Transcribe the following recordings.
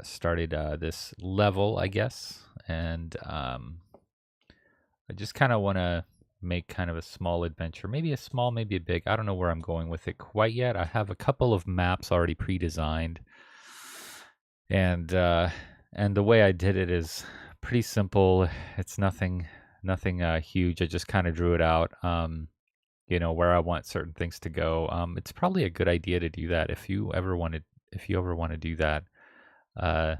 started this level, I guess, and I just kind of want to make kind of a small adventure, maybe a small, maybe a big. I don't know where I'm going with it quite yet. I have a couple of maps already pre-designed, and the way I did it is pretty simple. It's nothing huge. I just kind of drew it out. Where I want certain things to go. It's probably a good idea to do that if you ever want to do that. Uh,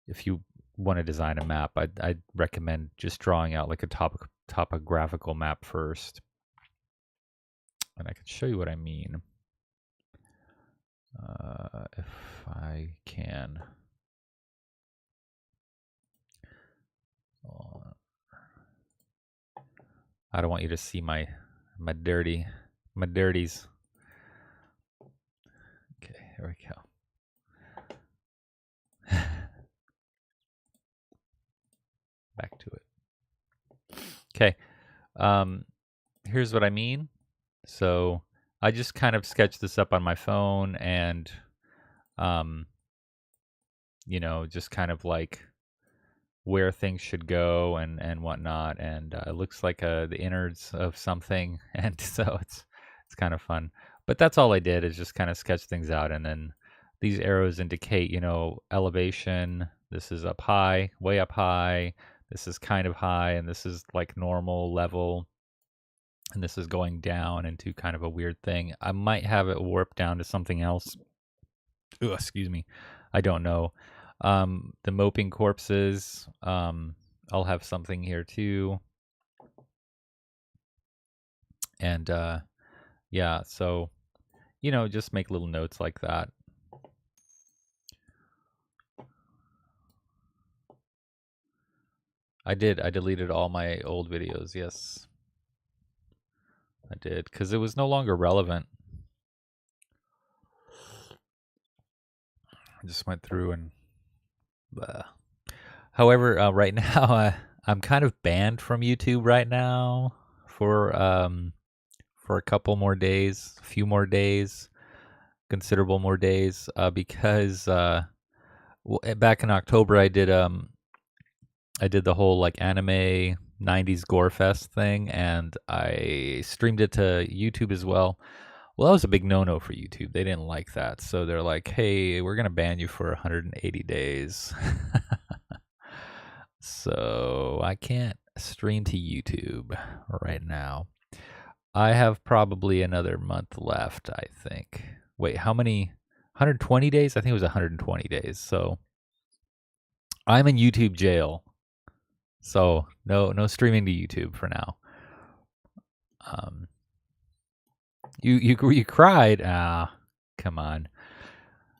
if you want to design a map, I'd recommend just drawing out like a topographical map first. And I can show you what I mean. If I can. I don't want you to see my dirties. Okay, here we go. Back to it. Okay. Here's what I mean. So I just kind of sketched this up on my phone and, just kind of like where things should go and whatnot. And it looks like the innards of something. And so it's kind of fun. But that's all I did is just kind of sketch things out. And then these arrows indicate, elevation. This is up high, way up high. This is kind of high. And this is like normal level. And this is going down into kind of a weird thing. I might have it warped down to something else. Ooh, excuse me. I don't know. The moping corpses. I'll have something here too. And yeah, so just make little notes like that. I deleted all my old videos, yes. I did, because it was no longer relevant. I just went through and... However, right now, I'm kind of banned from YouTube right now for a couple more days, a few more days, considerable more days, because back in October I did the whole like anime 90s gore fest thing, and I streamed it to YouTube as well. Well, that was a big no-no for YouTube. They didn't like that. So they're like, hey, we're going to ban you for 180 days. So I can't stream to YouTube right now. I have probably another month left, I think. Wait, how many? 120 days? I think it was 120 days. So I'm in YouTube jail. So no streaming to YouTube for now. You cried? Ah, come on.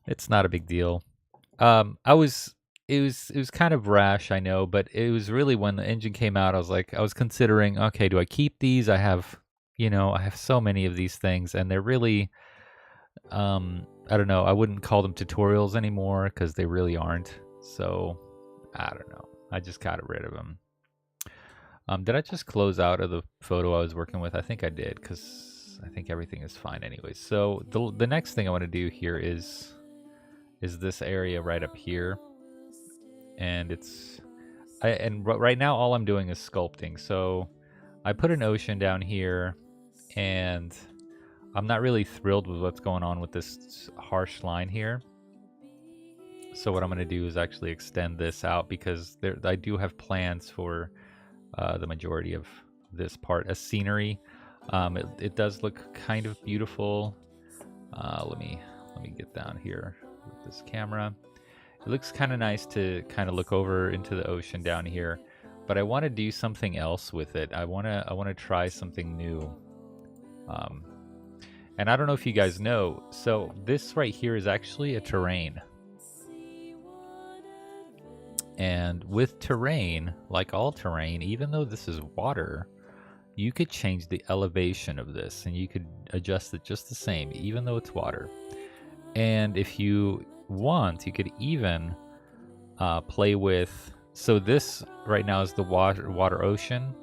It's not a big deal. It was kind of rash, I know, but it was really when the engine came out, I was considering, okay, do I keep these? I have so many of these things, and they're really, I don't know, I wouldn't call them tutorials anymore because they really aren't. So I don't know. I just got rid of them. Did I just close out of the photo I was working with? I think I did, because I think everything is fine anyway. So the next thing I want to do here is this area right up here. And right now all I'm doing is sculpting. So I put an ocean down here, and I'm not really thrilled with what's going on with this harsh line here. So what I'm going to do is actually extend this out, because I do have plans for the majority of this part as scenery. It does look kind of beautiful. Let me get down here with this camera. It looks kind of nice to kind of look over into the ocean down here, but I want to do something else with it. I want to try something new. And I don't know if you guys know, so this right here is actually a terrain. And with terrain, like all terrain, even though this is water, you could change the elevation of this, and you could adjust it just the same, even though it's water. And if you want, you could even play with, so this right now is the water ocean,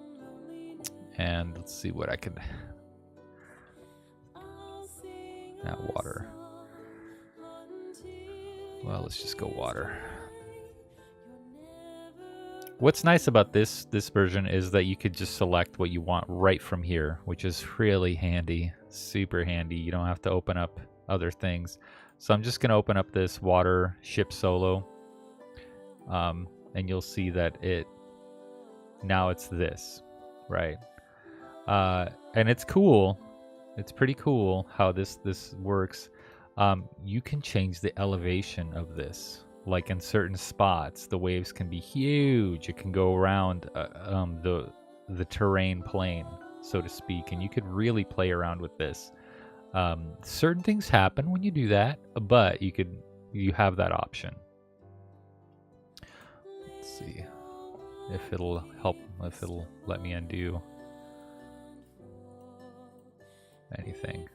and let's see what I could, not water, Well, let's just go water. What's nice about this version is that you could just select what you want right from here, which is really handy, super handy. You don't have to open up other things. So I'm just going to open up this water ship solo, and you'll see that now it's this, right? And it's cool. It's pretty cool how this works. You can change the elevation of this. Like in certain spots, the waves can be huge. It can go around the terrain plane, so to speak, and you could really play around with this. Certain things happen when you do that, but you have that option. Let's see if it'll help, if it'll let me undo anything.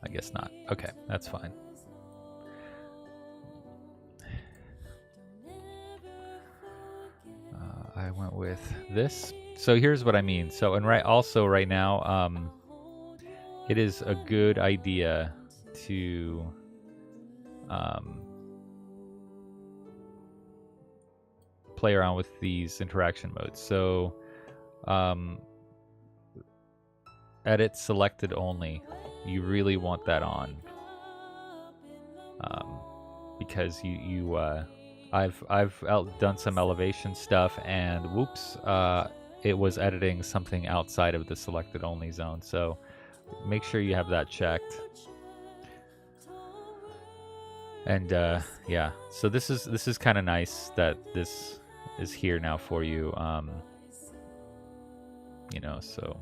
I guess not. Okay, that's fine. I went with this. So here's what I mean. So and right now, it is a good idea to play around with these interaction modes. So edit selected only. You really want that on, because I've done some elevation stuff, and whoops, it was editing something outside of the selected only zone. So make sure you have that checked. And yeah, so this is kind of nice that this is here now for you. You know, so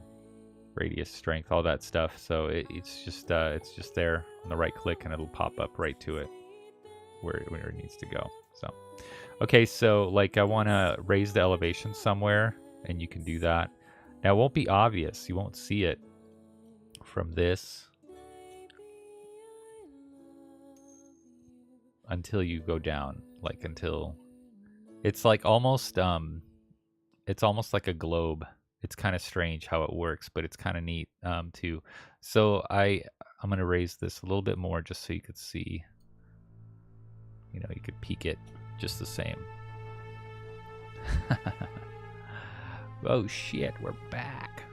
radius, strength, all that stuff. So it's just there on the right click, and it'll pop up right to it where it needs to go. So okay, so like I want to raise the elevation somewhere, and you can do that. Now it won't be obvious. You won't see it from this until you go down, like until it's like almost it's almost like a globe. It's kind of strange how it works, but it's kind of neat too. So I'm going to raise this a little bit more just so you could see. You know, you could peek it just the same. Oh shit, we're back.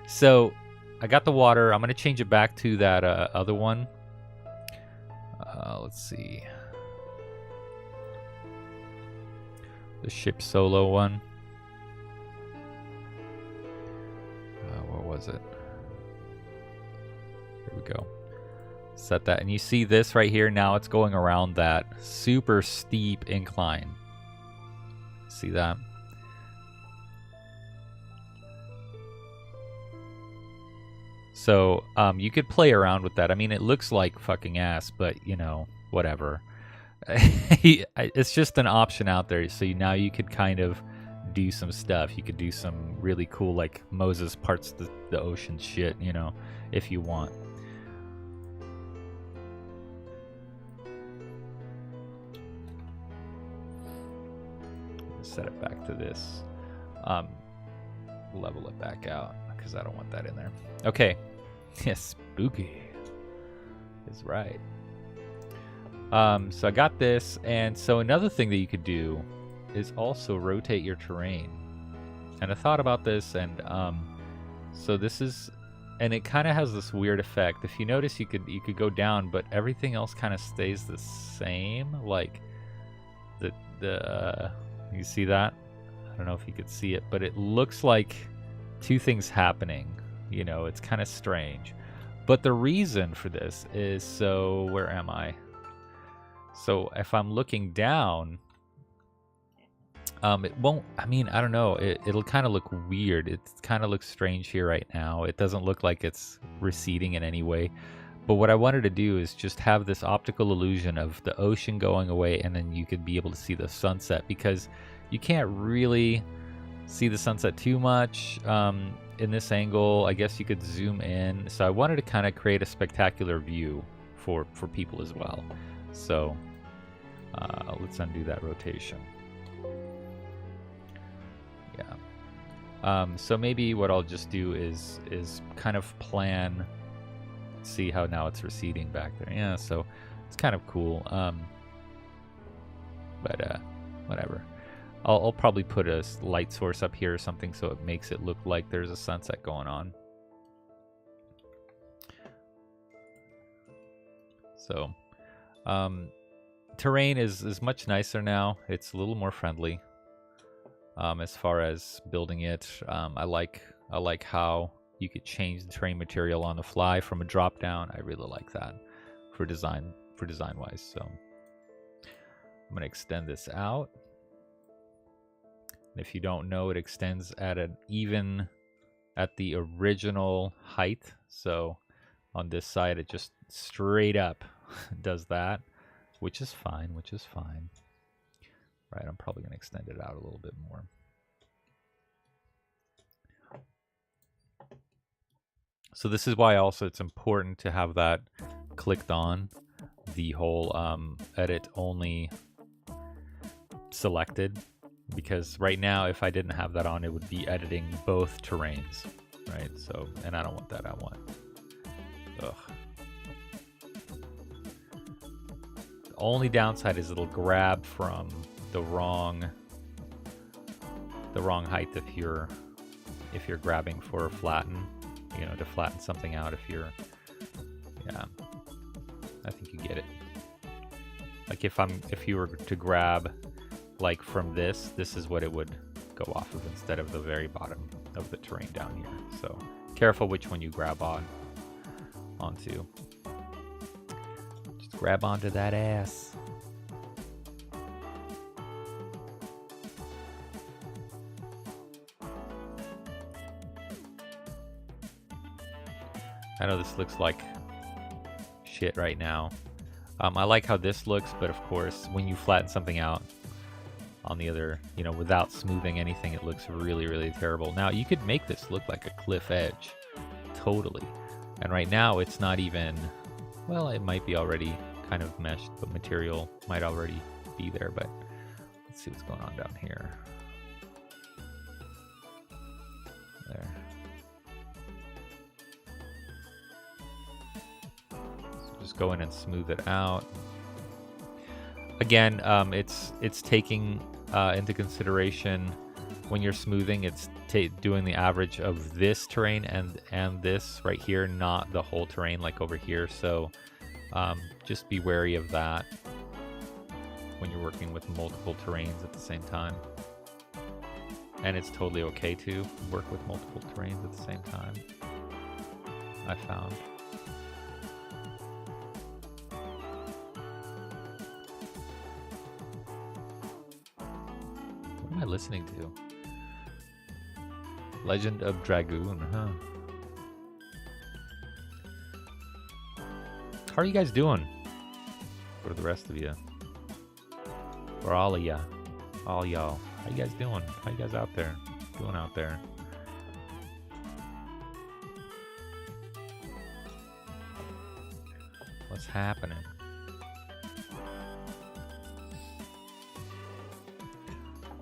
So I got the water. I'm going to change it back to that other one. Let's see. The ship solo one. Where was it? Here we go. Set that, and you see this right here. Now it's going around that super steep incline. See that? So you could play around with that. I mean, it looks like fucking ass, but you know, whatever. It's just an option out there. So now you could kind of do some stuff. You could do some really cool, like Moses parts the ocean shit, you know, if you want. Set it back to this. Level it back out because I don't want that in there. Okay. Yes, spooky is right. So I got this, and so another thing that you could do is also rotate your terrain. And I thought about this, and so this is, and it kind of has this weird effect. If you notice, you could go down, but everything else kind of stays the same. Like you see that? I don't know if you could see it, but it looks like two things happening. You know, it's kind of strange. But the reason for this is, so where am I? So if I'm looking down, it won't, I mean, I don't know. It'll kind of look weird. It kind of looks strange here right now. It doesn't look like it's receding in any way. But what I wanted to do is just have this optical illusion of the ocean going away, and then you could be able to see the sunset, because you can't really see the sunset too much in this angle. I guess you could zoom in. So I wanted to kind of create a spectacular view for people as well. So let's undo that rotation. Yeah. So maybe what I'll just do is kind of plan. See how now it's receding back there. Yeah, so it's kind of cool. But whatever. I'll probably put a light source up here or something so it makes it look like there's a sunset going on. So, terrain is much nicer now. It's a little more friendly. As far as building it, I like how you could change the terrain material on the fly from a drop down. I really like that for design wise. So I'm gonna extend this out. And if you don't know, it extends at the original height. So on this side, it just straight up does that, which is fine. Right, I'm probably gonna extend it out a little bit more. So this is why also it's important to have that clicked on, the whole edit only selected, because right now if I didn't have that on, it would be editing both terrains, right? So, and I don't want that. I want, ugh. The only downside is it'll grab from the wrong height if you're grabbing for a flatten, you know, to flatten something out. If you're, yeah, I think you get it. Like if you were to grab like from this is what it would go off of instead of the very bottom of the terrain down here. So careful which one you grab onto. Just grab onto that ass. I know this looks like shit right now. I like how this looks, but of course, when you flatten something out on the other, you know, without smoothing anything, it looks really, really terrible. Now, you could make this look like a cliff edge, totally. And right now, it's not even, well, it might be already kind of meshed, but material might already be there, but let's see what's going on down here. There. Just go in and smooth it out. Again, it's taking into consideration when you're smoothing, it's doing the average of this terrain and this right here, not the whole terrain like over here. So just be wary of that when you're working with multiple terrains at the same time. And it's totally okay to work with multiple terrains at the same time, I found. What am I listening to? Legend of Dragoon, huh? How are you guys doing? For the rest of you. For all of ya. All y'all. How you guys doing? How you guys out there? Doing out there? What's happening?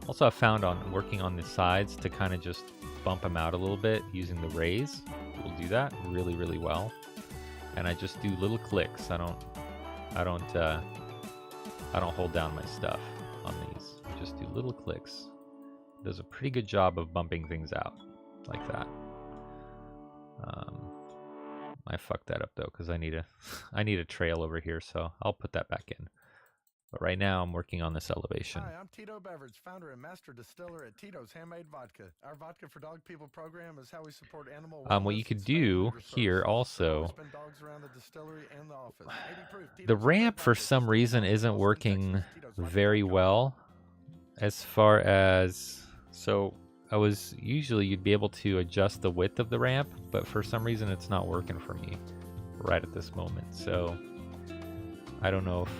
Also, I found on working on the sides to kind of just bump them out a little bit using the raise. We'll do that really, really well. And I just do little clicks. I don't hold down my stuff on these. I just do little clicks. It does a pretty good job of bumping things out like that. I fucked that up though because I need a trail over here, so I'll put that back in. But right now I'm working on this elevation. Hi, I'm Tito Beverage, founder and master distiller at Tito's Handmade Vodka. Our Vodka for Dog People program is how we support animal wellness. What you could do here also, the ramp for some reason isn't working very well as far as, so usually you'd be able to adjust the width of the ramp, but for some reason it's not working for me right at this moment. So I don't know if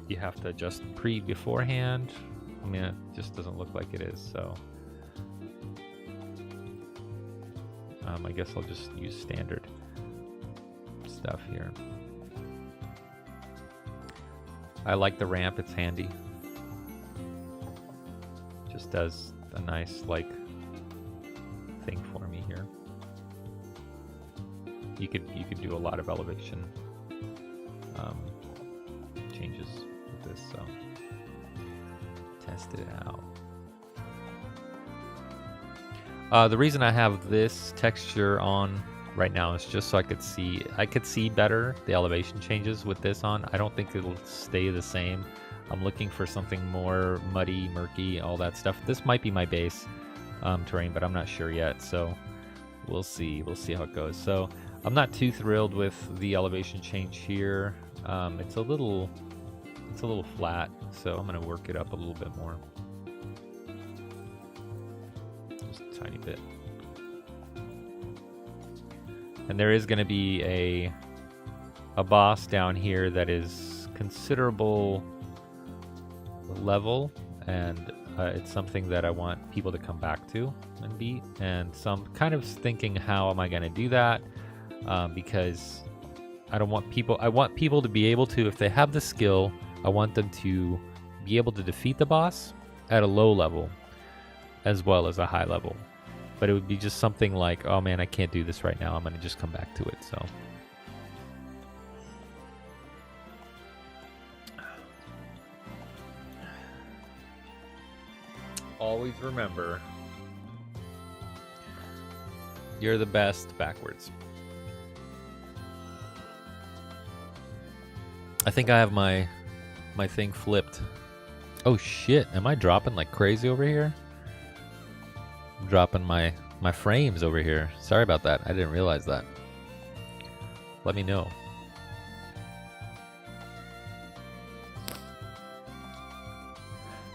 you have to adjust beforehand. I mean, it just doesn't look like it is, so I guess I'll just use standard stuff here. I like the ramp, it's handy. Just does a nice like thing for me here. You could do a lot of elevation changes with this. So test it out. The reason I have this texture on right now is just so I could see better the elevation changes with this on. I don't think it'll stay the same. I'm looking for something more muddy, murky, all that stuff. This might be my base terrain, but I'm not sure yet. So we'll see. We'll see how it goes. So I'm not too thrilled with the elevation change here. It's a little flat, so I'm gonna work it up a little bit more. Just a tiny bit. And there is gonna be a boss down here that is considerable level, and it's something that I want people to come back to and beat. And so I'm kind of thinking, how am I gonna do that? Because I want people to be able to, if they have the skill, I want them to be able to defeat the boss at a low level as well as a high level. But it would be just something like, oh man, I can't do this right now. I'm going to just come back to it. So always remember, you're the best backwards. I think I have my thing flipped. Oh shit, am I dropping like crazy over here? I'm dropping my frames over here. Sorry about that. I didn't realize that. Let me know.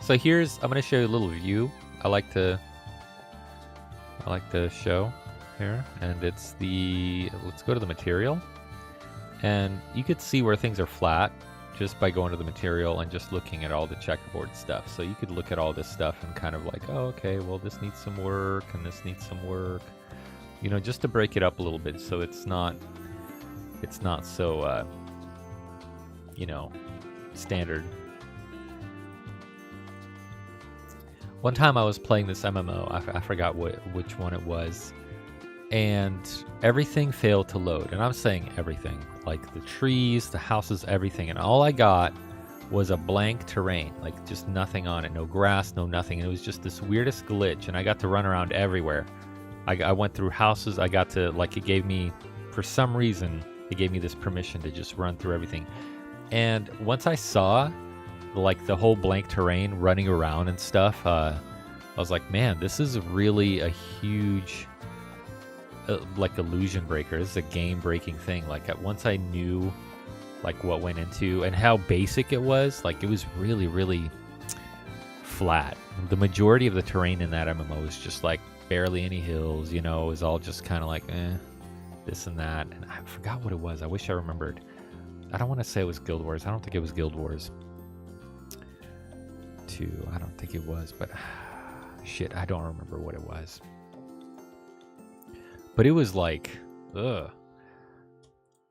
So here's, I'm gonna show you a little view. I like to show here, and it's let's go to the material. And you could see where things are flat just by going to the material and just looking at all the checkerboard stuff. So you could look at all this stuff and kind of like, oh, okay, well, this needs some work and this needs some work. You know, just to break it up a little bit so it's not so, you know, standard. One time I was playing this MMO, I forgot which one it was, and everything failed to load. And I'm saying everything, like the trees, the houses, everything. And all I got was a blank terrain, like just nothing on it, no grass, no nothing. And it was just this weirdest glitch, and I got to run around everywhere. I went through houses, I got to, like, it gave me, for some reason, it gave me this permission to just run through everything. And once I saw, like, the whole blank terrain running around and stuff, I was like, man, this is really a huge, like, illusion breaker. This is a game breaking thing. Like, once I knew, like, what went into and how basic it was, like, it was really, really flat. The majority of the terrain in that MMO was just, like, barely any hills, you know. It was all just kind of like, this and that. And I forgot what it was. I wish I remembered. I don't want to say it was Guild Wars. I don't think it was Guild Wars 2. I don't think it was, but shit, I don't remember what it was. But it was like, ugh.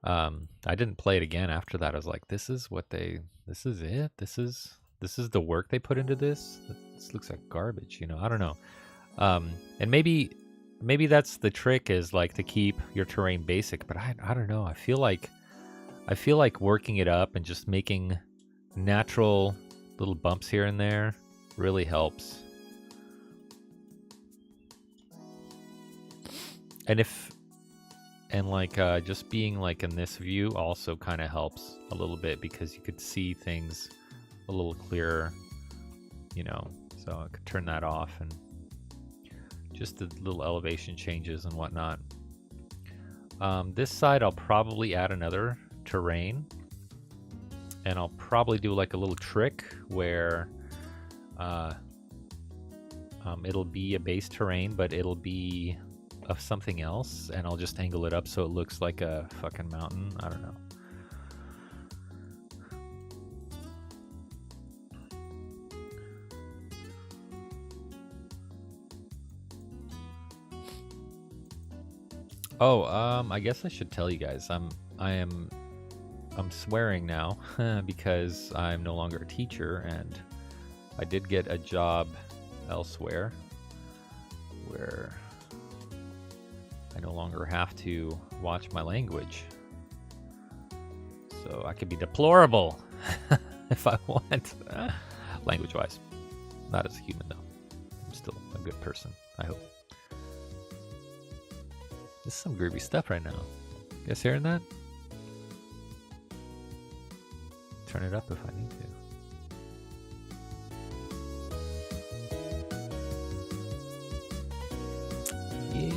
I didn't play it again after that. I was like, this is it? This is the work they put into this? This looks like garbage, you know? I don't know. And maybe that's the trick, is like to keep your terrain basic, but I don't know. I feel like working it up and just making natural little bumps here and there really helps. And like just being like in this view also kind of helps a little bit, because you could see things a little clearer, you know. So I could turn that off, and just the little elevation changes and whatnot. This side I'll probably add another terrain, and I'll probably do like a little trick where it'll be a base terrain, but it'll be of something else, and I'll just angle it up so it looks like a fucking mountain. I don't know. Oh, I guess I should tell you guys, I'm swearing now because I'm no longer a teacher, and I did get a job elsewhere where I no longer have to watch my language. So I could be deplorable. if I want. Language-wise. Not as a human, though. I'm still a good person, I hope. This is some groovy stuff right now. You guys hearing that? Turn it up if I need to. Yeah.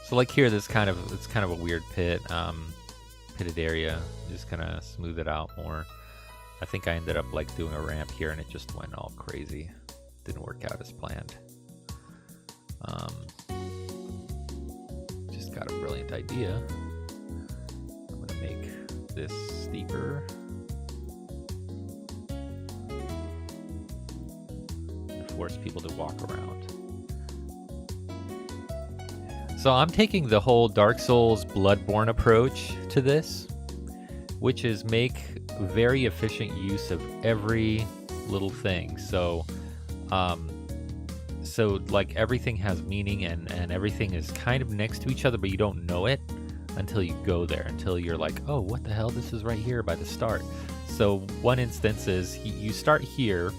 So like here, it's kind of a weird pitted area. Just gonna smooth it out more. I think I ended up like doing a ramp here, and it just went all crazy. Didn't work out as planned. Just got a brilliant idea. I'm gonna make this steeper. Force people to walk around. So I'm taking the whole Dark Souls Bloodborne approach to this, which is make very efficient use of every little thing. So like everything has meaning and everything is kind of next to each other, but you don't know it until you go there, until you're like, oh, what the hell? This is right here by the start. So one instance is you start here,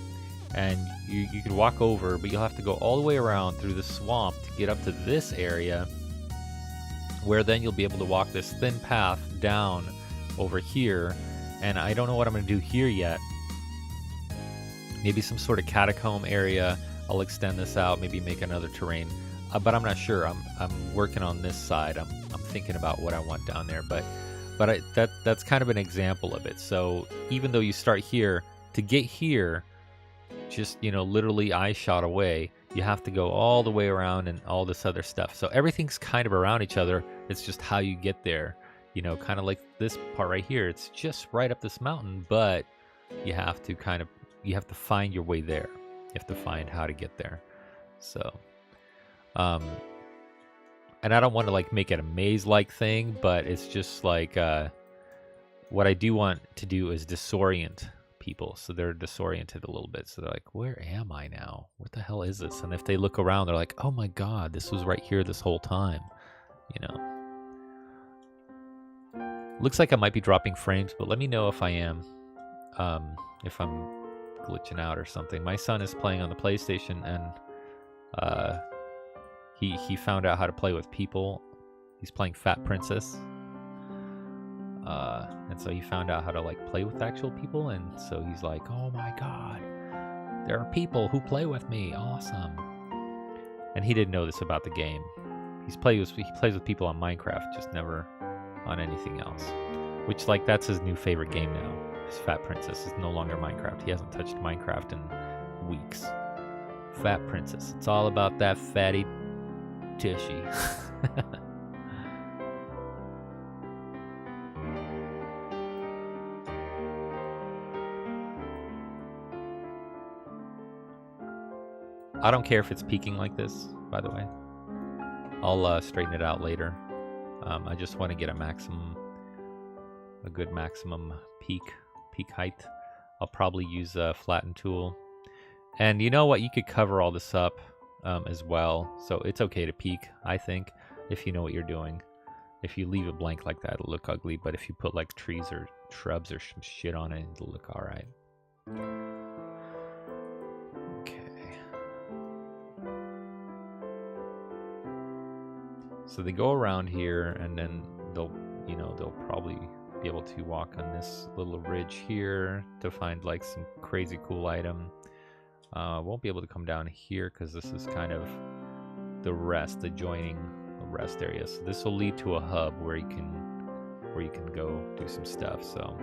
and you can walk over, but you'll have to go all the way around through the swamp to get up to this area, where then you'll be able to walk this thin path down over here. And I don't know what I'm going to do here yet. Maybe some sort of catacomb area. I'll extend this out, maybe make another terrain, but I'm not sure. I'm working on this side. I'm thinking about what I want down there, but that's kind of an example of it. So even though you start here, to get here, just, literally eye shot away, you have to go all the way around and all this other stuff. So everything's kind of around each other. It's just how you get there, kind of like this part right here. It's just right up this mountain, but you have to find your way there. You have to find how to get there. So, and I don't want to like make it a maze-like thing, but it's just like, what I do want to do is disorient people, so they're disoriented a little bit, so they're like, where am I now? What the hell is this? And if they look around, they're like, oh my god, this was right here this whole time. Looks like I might be dropping frames, but let me know if I am, if I'm glitching out or something. My son is playing on the PlayStation, and he found out how to play with people. He's playing Fat Princess. And so he found out how to like play with actual people, and so he's like, oh my god, there are people who play with me, awesome. And he didn't know this about the game. He plays with people on Minecraft, just never on anything else, which like that's his new favorite game now. His Fat Princess is no longer Minecraft. He hasn't touched Minecraft in weeks. Fat Princess, it's all about that fatty tushy. I don't care if it's peaking like this, by the way. I'll straighten it out later. I just want to get a good maximum peak height. I'll probably use a flatten tool. And you know what? You could cover all this up as well. So it's okay to peak, I think, if you know what you're doing. If you leave it blank like that, it'll look ugly. But if you put like trees or shrubs or some shit on it, it'll look all right. So they go around here, and then they'll probably be able to walk on this little ridge here to find like some crazy cool item. Won't be able to come down here because this is kind of the rest area. So this will lead to a hub where you can go do some stuff. So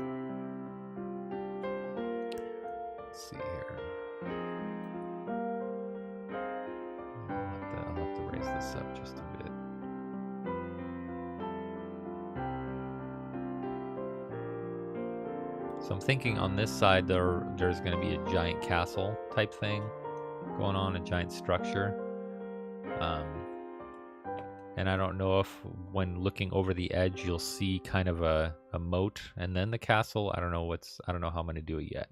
let's see here. I'll have to raise this up just a bit. So I'm thinking on this side there's going to be a giant castle type thing going on, a giant structure. And I don't know if when looking over the edge you'll see kind of a moat and then the castle. I don't know how I'm going to do it yet.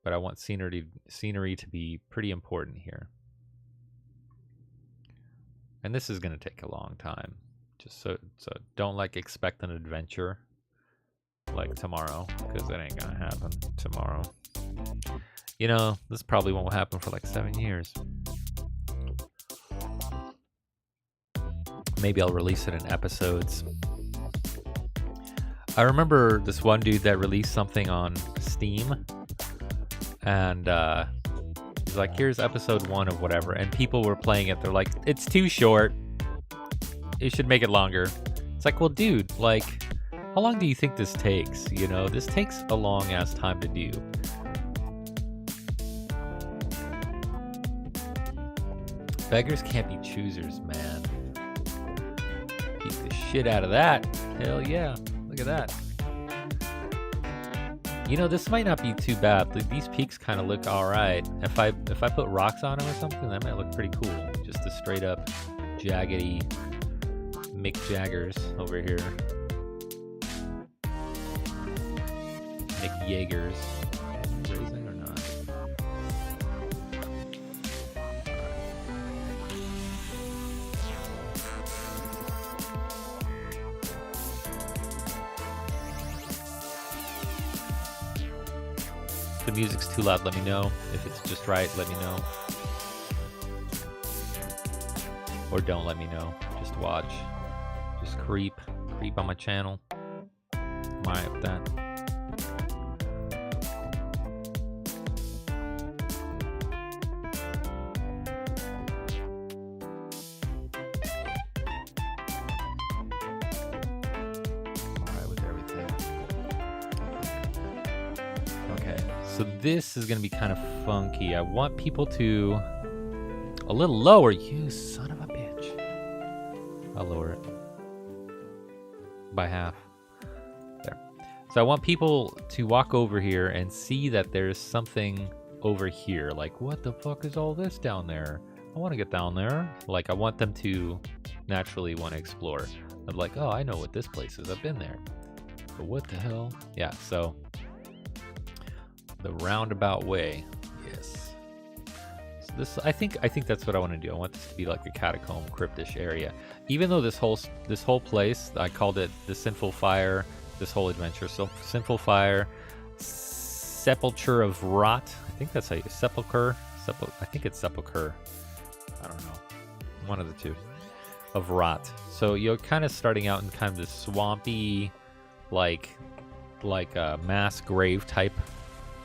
But I want scenery to be pretty important here. And this is gonna take a long time. Just so don't like expect an adventure like tomorrow, because it ain't gonna happen tomorrow. You know, this probably won't happen for like 7 years. Maybe I'll release it in episodes. I remember this one dude that released something on Steam, and he's like, here's episode 1 of whatever, and people were playing it. They're like, it's too short. You should make it longer. It's like, well, dude, like, how long do you think this takes? You know, this takes a long ass time to do. Beggars can't be choosers, man. Beat the shit out of that. Hell yeah. Look at that. You know, this might not be too bad. These peaks kind of look alright. If I put rocks on them or something, that might look pretty cool. Just a straight up jaggedy Mick Jaggers over here. Mick Yeagers. Raising or not? If the music's too loud, let me know. If it's just right, let me know. Or don't let me know. Just watch. Just creep on my channel. I'm alright with that. Alright with everything. Okay, so this is gonna be kind of funky. I want people to a little lower. You son of a bitch. I'll lower it by half. There. So I want people to walk over here and see that there's something over here. Like, what the fuck is all this down there? I want to get down there. Like, I want them to naturally want to explore. I'm like, oh, I know what this place is. I've been there. But what the hell? Yeah, so the roundabout way. Yes. So this, I think that's what I want to do. I want this to be like a catacomb, cryptish area. Even though this whole place, I called it the Sinful Fire, this whole adventure. So Sinful Fire, Sepulture of Rot. I think that's how you Sepulcher. I think it's Sepulcher. I don't know. One of the two. Of Rot. So you're kind of starting out in kind of this swampy, like a mass grave type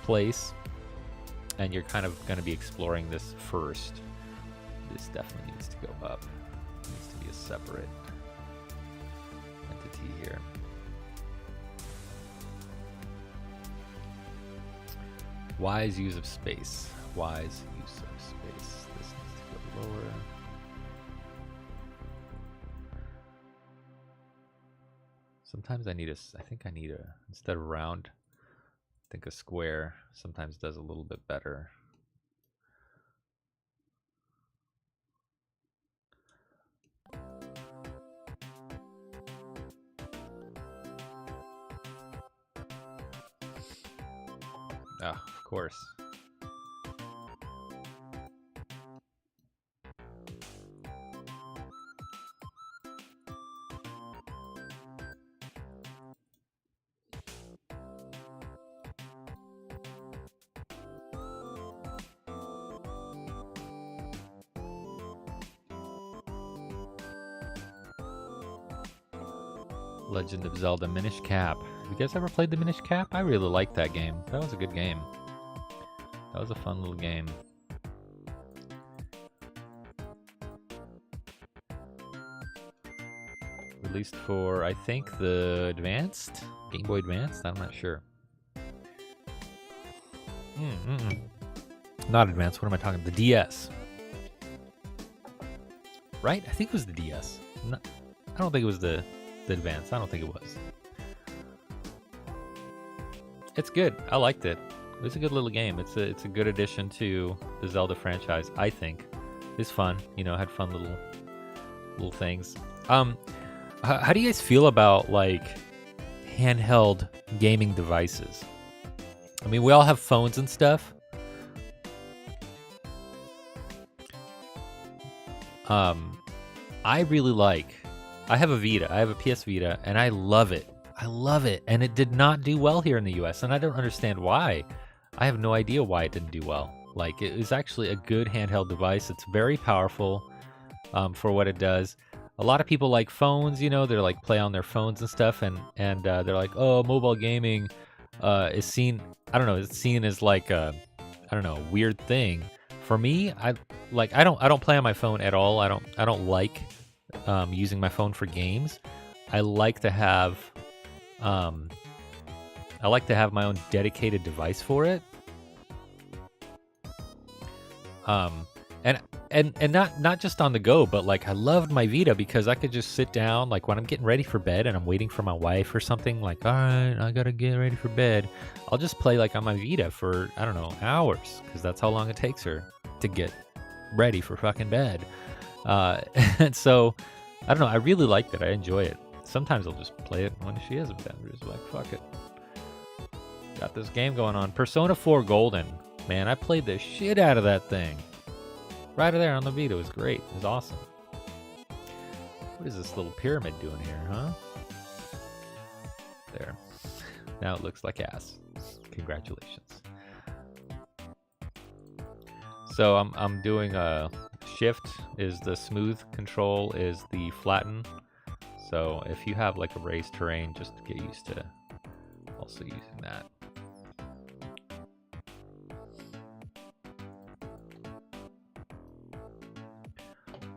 place, and you're kind of going to be exploring this first. This definitely needs to go up. It needs to be a separate entity here. Wise use of space. Wise use of space. This needs to go lower. Sometimes I think I need a, instead of round, I think a square sometimes does a little bit better. Ah, of course. Legend of Zelda Minish Cap. Have you guys ever played the Minish Cap? I really liked that game. That was a good game. That was a fun little game. Released for, I think, the Advanced? Game Boy Advanced? I'm not sure. Not Advanced. What am I talking about? The DS. Right? I think it was the DS. I don't think it was the Advanced. I don't think it was. It's good. I liked it. It was a good little game. It's a good addition to the Zelda franchise, I think. It's fun. You know, had fun little things. How do you guys feel about like handheld gaming devices? I mean, we all have phones and stuff. I really like. I have a Vita. I have a PS Vita, and I love it. I love it, and it did not do well here in the U.S., and I don't understand why. I have no idea why it didn't do well. Like, it was actually a good handheld device. It's very powerful for what it does. A lot of people like phones, you know, they're like play on their phones and stuff, and they're like, oh, mobile gaming is seen. I don't know. It's seen as like a, I don't know, weird thing. For me, I don't play on my phone at all. I don't like using my phone for games. I like to have my own dedicated device for it. And not just on the go, but like I loved my Vita because I could just sit down, like when I'm getting ready for bed and I'm waiting for my wife or something, like, all right, I gotta get ready for bed. I'll just play like on my Vita for, I don't know, hours, because that's how long it takes her to get ready for fucking bed. And so, I don't know, I really liked it. I enjoy it. Sometimes I'll just play it when she is in bed. We're just like, fuck it. Got this game going on. Persona 4 Golden. Man, I played the shit out of that thing. Right there on the Vita. It was great. It was awesome. What is this little pyramid doing here, huh? There. Now it looks like ass. Congratulations. So I'm doing a shift is the smooth, control is the flatten. So if you have like a raised terrain, just get used to also using that.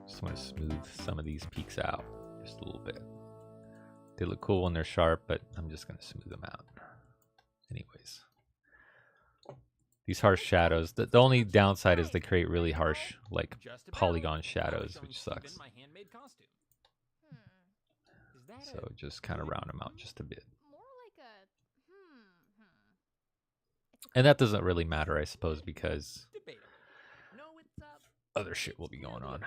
Just want to smooth some of these peaks out just a little bit. They look cool when they're sharp, but I'm just going to smooth them out. Anyways. These harsh shadows. The only downside is they create really harsh, like, polygon shadows, which sucks. So just kind of round them out just a bit. And that doesn't really matter, I suppose, because other shit will be going on.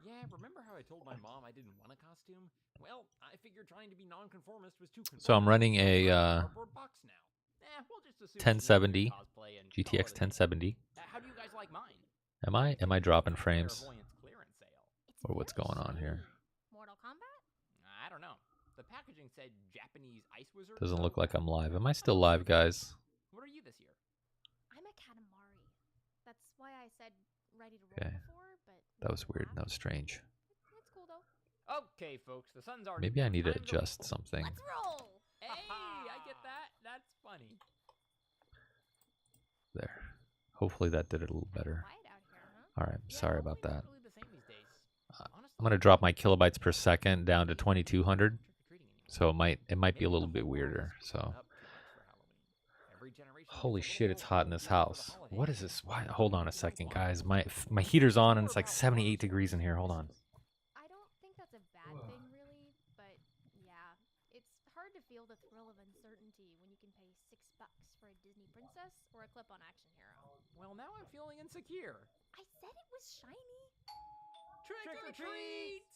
Yeah, remember how I told my mom I didn't want a costume? Well, I figured trying to be nonconformist was too conformist. So I'm running a 1070 GTX 1070. How do you guys like mine? Am I dropping frames? Or what's going on here? Mortal Kombat? I don't know. The packaging said Japanese ice wizard. Doesn't look like I'm live. Am I still live, guys? What are you this year? I'm a Katamari. That's why I said ready to roll before, but that was weird. That was strange. It's cool though. Okay, folks, the sun's already. Maybe I need to adjust something. Let's roll. Hey, I get that. That's funny. There. Hopefully that did it a little better. All right, sorry about that. I'm gonna drop my kilobytes per second down to 2200, so it might be a little bit weirder. So, holy shit, it's hot in this house. What is this? Why? Hold on a second, guys. My heater's on and it's like 78 degrees in here. Hold on. I don't think that's a bad thing, really, but yeah, it's hard to feel the thrill of uncertainty when you can pay $6 for a Disney princess or a clip-on action hero. Well, now I'm feeling insecure. I said it was shiny. Trick or treat!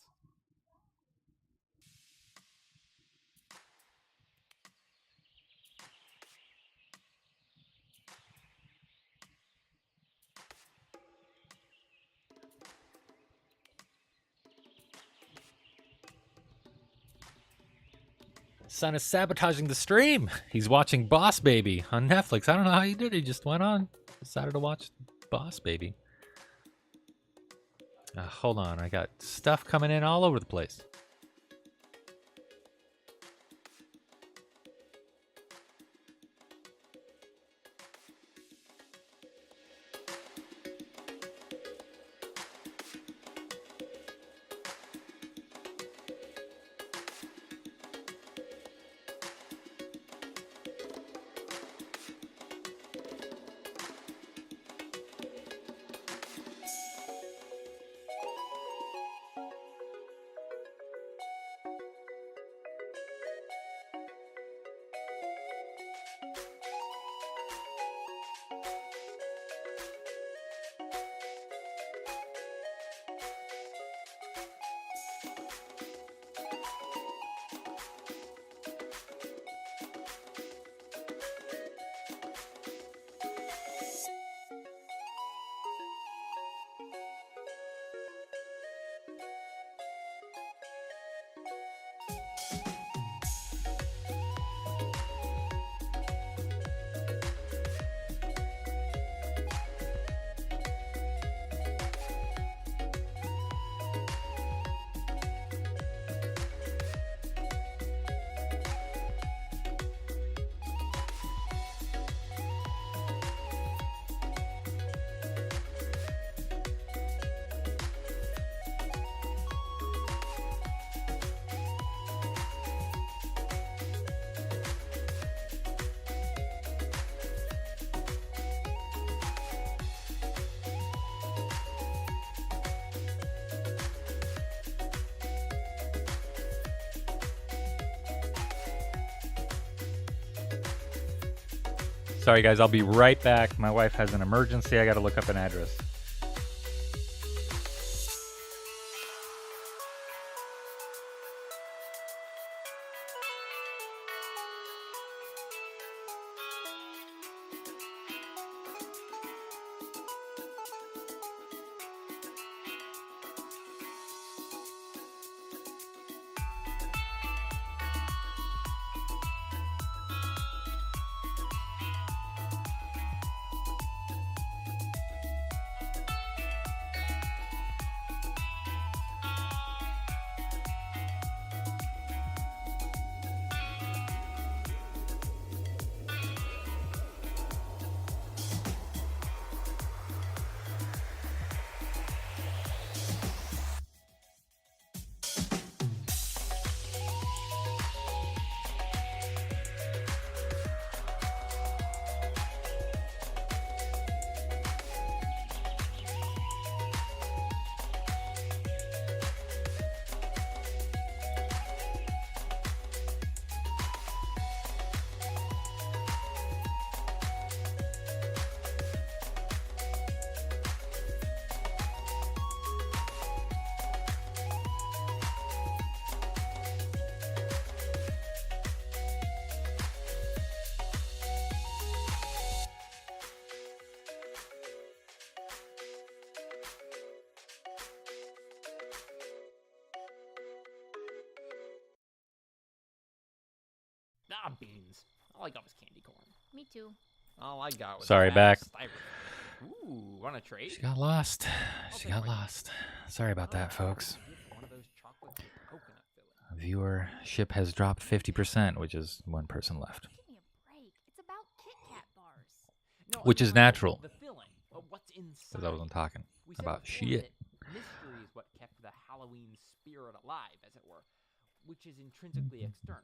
Son is sabotaging the stream. He's watching Boss Baby on Netflix. I don't know how he did it. He just went on. Decided to watch Boss Baby. Hold on. I got stuff coming in all over the place. Sorry, guys. I'll be right back. My wife has an emergency. I got to look up an address. Ah, beans. All I got was candy corn. Me too. All I got was Sorry, a bag back. of styrofoam. Ooh, want to trade? She got lost. I'll She take got one. lost. Sorry about that, folks. One of those chocolates with coconut filling. Viewership has dropped 50%, which is one person left. Give me a break. It's about Kit Kat bars. No, Which is no, I meant natural. The filling. What's inside? Because I wasn't talking We said about before shit. that mystery is what kept the Halloween spirit alive, as it were, which is intrinsically external.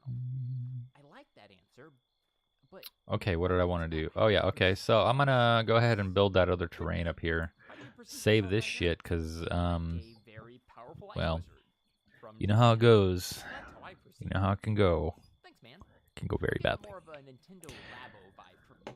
I like that answer, but Okay, what did I want to do? Oh, yeah, okay. So I'm going to go ahead and build that other terrain up here. how do you perceive Save yourself this right shit, because, now? A very powerful ice well, wizard from you know how it Divinity. goes. That's how I You perceive know how it can go. Thanks, man. It can go very Get badly. more of a Nintendo Labo vibe from you.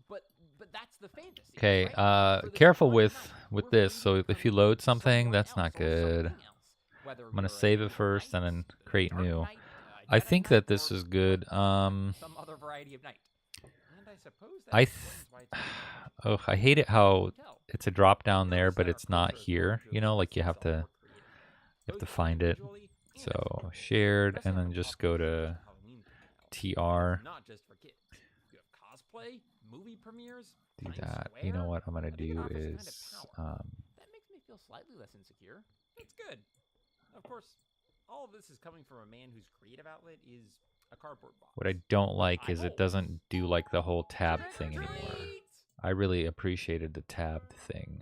But that's the fantasy. Okay, right? For the careful first with night, with we're this. free So to if you become load something, someone that's not else or good. something else. Whether I'm going to you're save a it first and then knight, a create dark new. knight, a I Jedi think knight, that this or is good. some other variety of knight. And I suppose that I explains why it's oh, I hate it how hotel. it's a drop down there, Notice but that our it's not closer is here. going to You know, like you express have to themselves more creatively, both find it. individually and as a So group. shared, Especially and on then the just popular go to Halloween thing now. TR. It's not just for kids. You have cosplay, movie premieres, Do Times that. Square. You know what I'm gonna I think it do offers kind of is power. That makes me feel slightly less insecure. It's good. Of course, all of this is coming from a man whose creative outlet is a cardboard box. what I don't like I is it hope. doesn't do like the whole tab Trick or thing anymore. treat! I really appreciated the tabbed thing.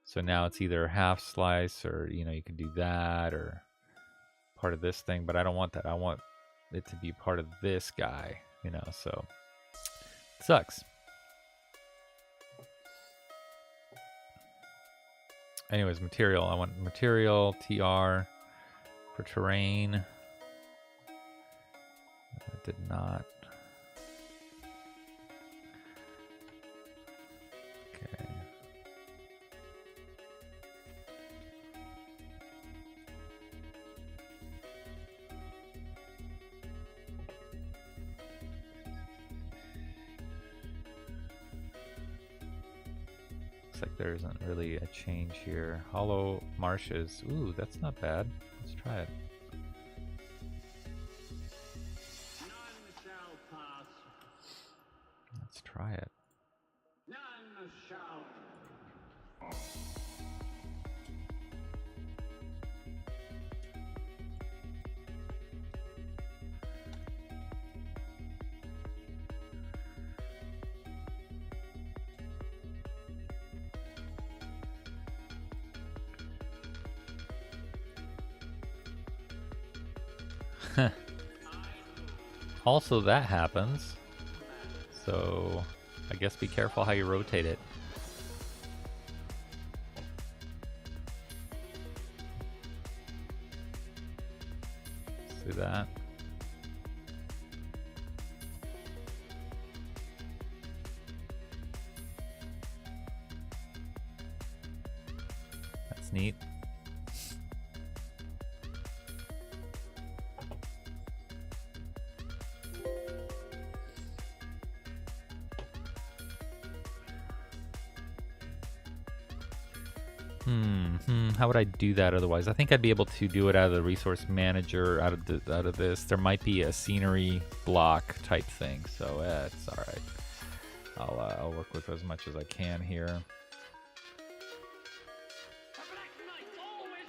So now it's either half slice or, you know, you can do that or part of this thing, but I don't want that. I want it to be part of this guy, you know, so it sucks. Anyways, material. I want material, TR for terrain. I did not. Okay. Looks like there isn't really a change here. Hollow marshes. Ooh, that's not bad. Let's try it. None shall pass. Let's try it. None shall. Also, that happens. So, I guess be careful how you rotate it. See that? How would I do that otherwise? I think I'd be able to do it out of the resource manager, out of this. There might be a scenery block type thing, so it's all right. I'll work with as much as I can here. The Black Knight always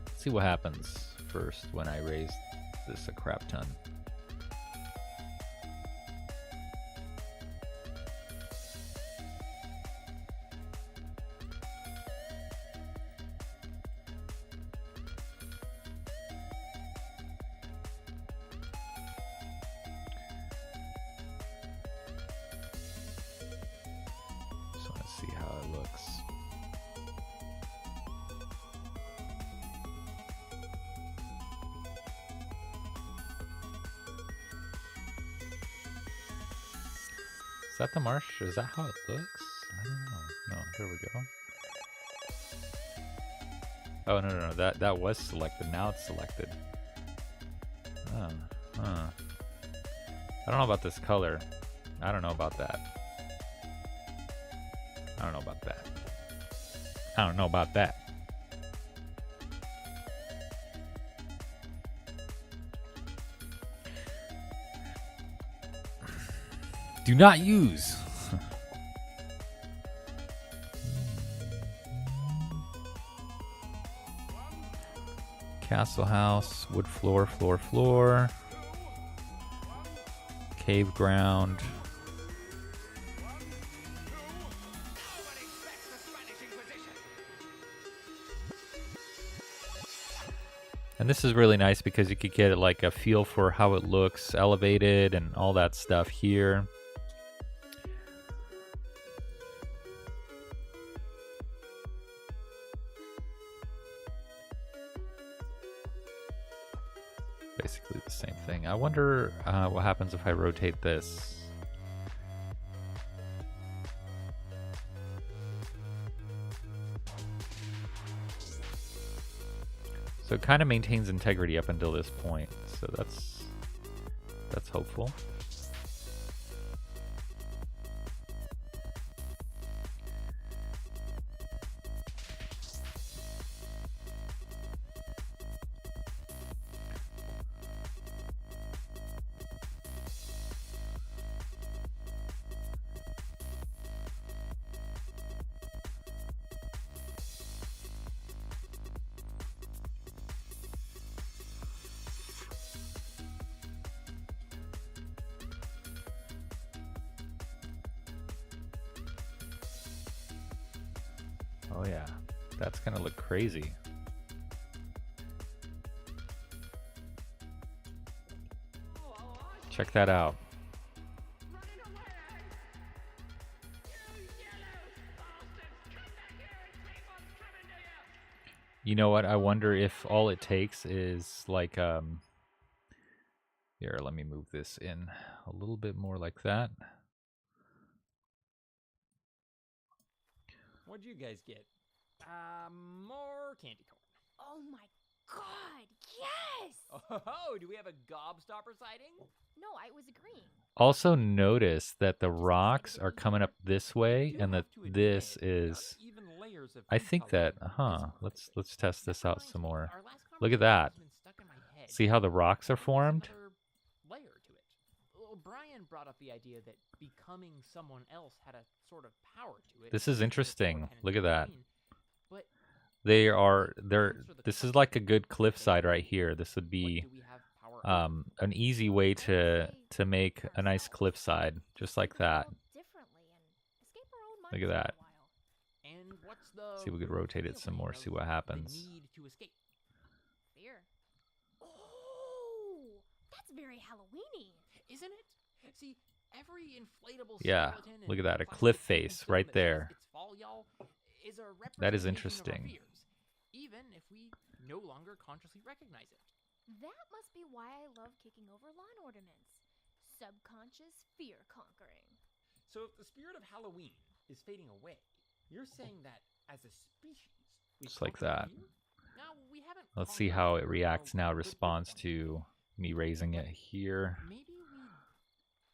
Let's see what happens first when I raise this a crap ton. Just want to see how it looks. Is that the marsh? Is that how it looks? I don't know. No, there we go. Oh, no. That was selected. Now it's selected. I don't know about this color. I don't know about that. I don't know about that. I don't know about that. Do not use. Castle house, wood floor. Cave ground. And this is really nice because you could get like a feel for how it looks elevated and all that stuff here. Basically the same thing. I wonder what happens if I rotate this. So it kind of maintains integrity up until this point. So that's hopeful. Oh yeah, that's gonna look crazy. Check that out. running away! You yellow bastards! Come back here and keep on coming to you! You know what? I wonder if all it takes is like here, let me move this in a little bit more like that. What'd you guys get? More candy corn. Oh my god, yes! Oh, do we have a gobstopper sighting? No, I was agreeing. Also notice that the rocks are coming up this way Do and that have to admit, this there are is even layers of I food think that coloring let's mesmerizing. test That this out reminds some me, more. our last Look at conversation that. has been stuck in my head. See how the rocks are There's formed? another layer to it. Well, Brian brought up the idea that becoming someone else had a sort of power to it. This is because of interesting. Thor Look at that. Halloween. But They're answer the this is question. like a good cliffside right here. This would What be do we have power over? an easy way to make a nice cliffside, just like that. Differently and escape our own Look at minds for that. a while. And what's the See if we could root rotate it some feeling more, of see what happens. The need to escape. Fear. Oh, that's very Halloweeny. Isn't it? See, every inflatable Yeah, skeleton look at and that, a plastic cliff fountain face film right that says there. It's fall, y'all, is a That is representation of our interesting. fears, even if we no longer consciously recognize it. That must be why I love kicking over lawn ornaments. Subconscious fear conquering. So if the spirit of Halloween is fading away, you're saying that as a species, we Just like conquered that. fear? Now, we haven't Let's see conquered how fear it in reacts a now, good responds sense. to me raising it here. Maybe we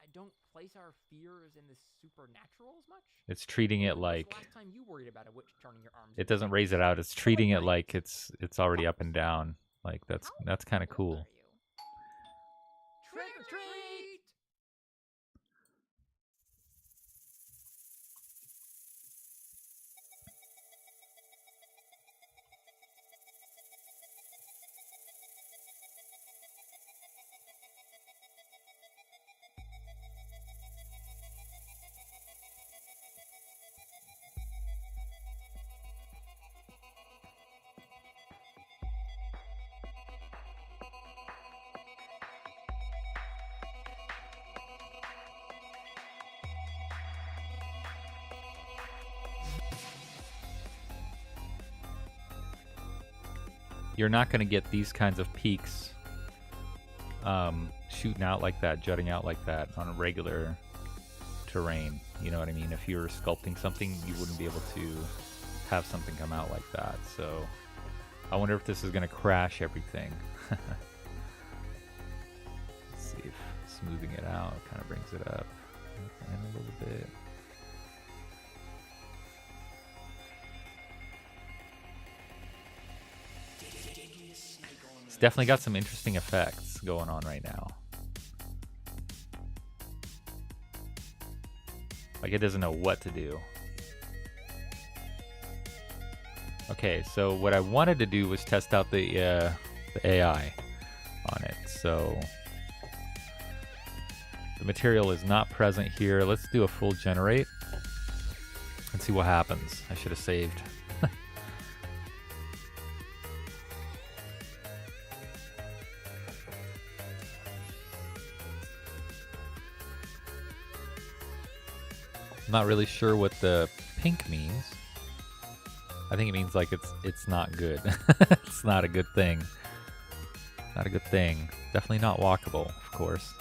I don't place our fears in the supernatural as much? It's treating it When was the like last time you worried about a witch turning your arms it into doesn't raise it fingers? out. It's treating it like it's already up and down. Like that's kind of How cool. old are you? Trick or treat! You're not going to get these kinds of peaks shooting out like that, jutting out like that on a regular terrain. You know what I mean? If you were sculpting something, you wouldn't be able to have something come out like that. So I wonder if this is going to crash everything. Let's see if smoothing it out kind of brings it up and a little bit. It's definitely got some interesting effects going on right now. Like it doesn't know what to do. Okay, so what I wanted to do was test out the AI on it. So the material is not present here. Let's do a full generate and see what happens. I should have saved. Not really sure what the pink means. I think it means like it's not good. It's not a good thing. Not a good thing. Definitely not walkable, of course.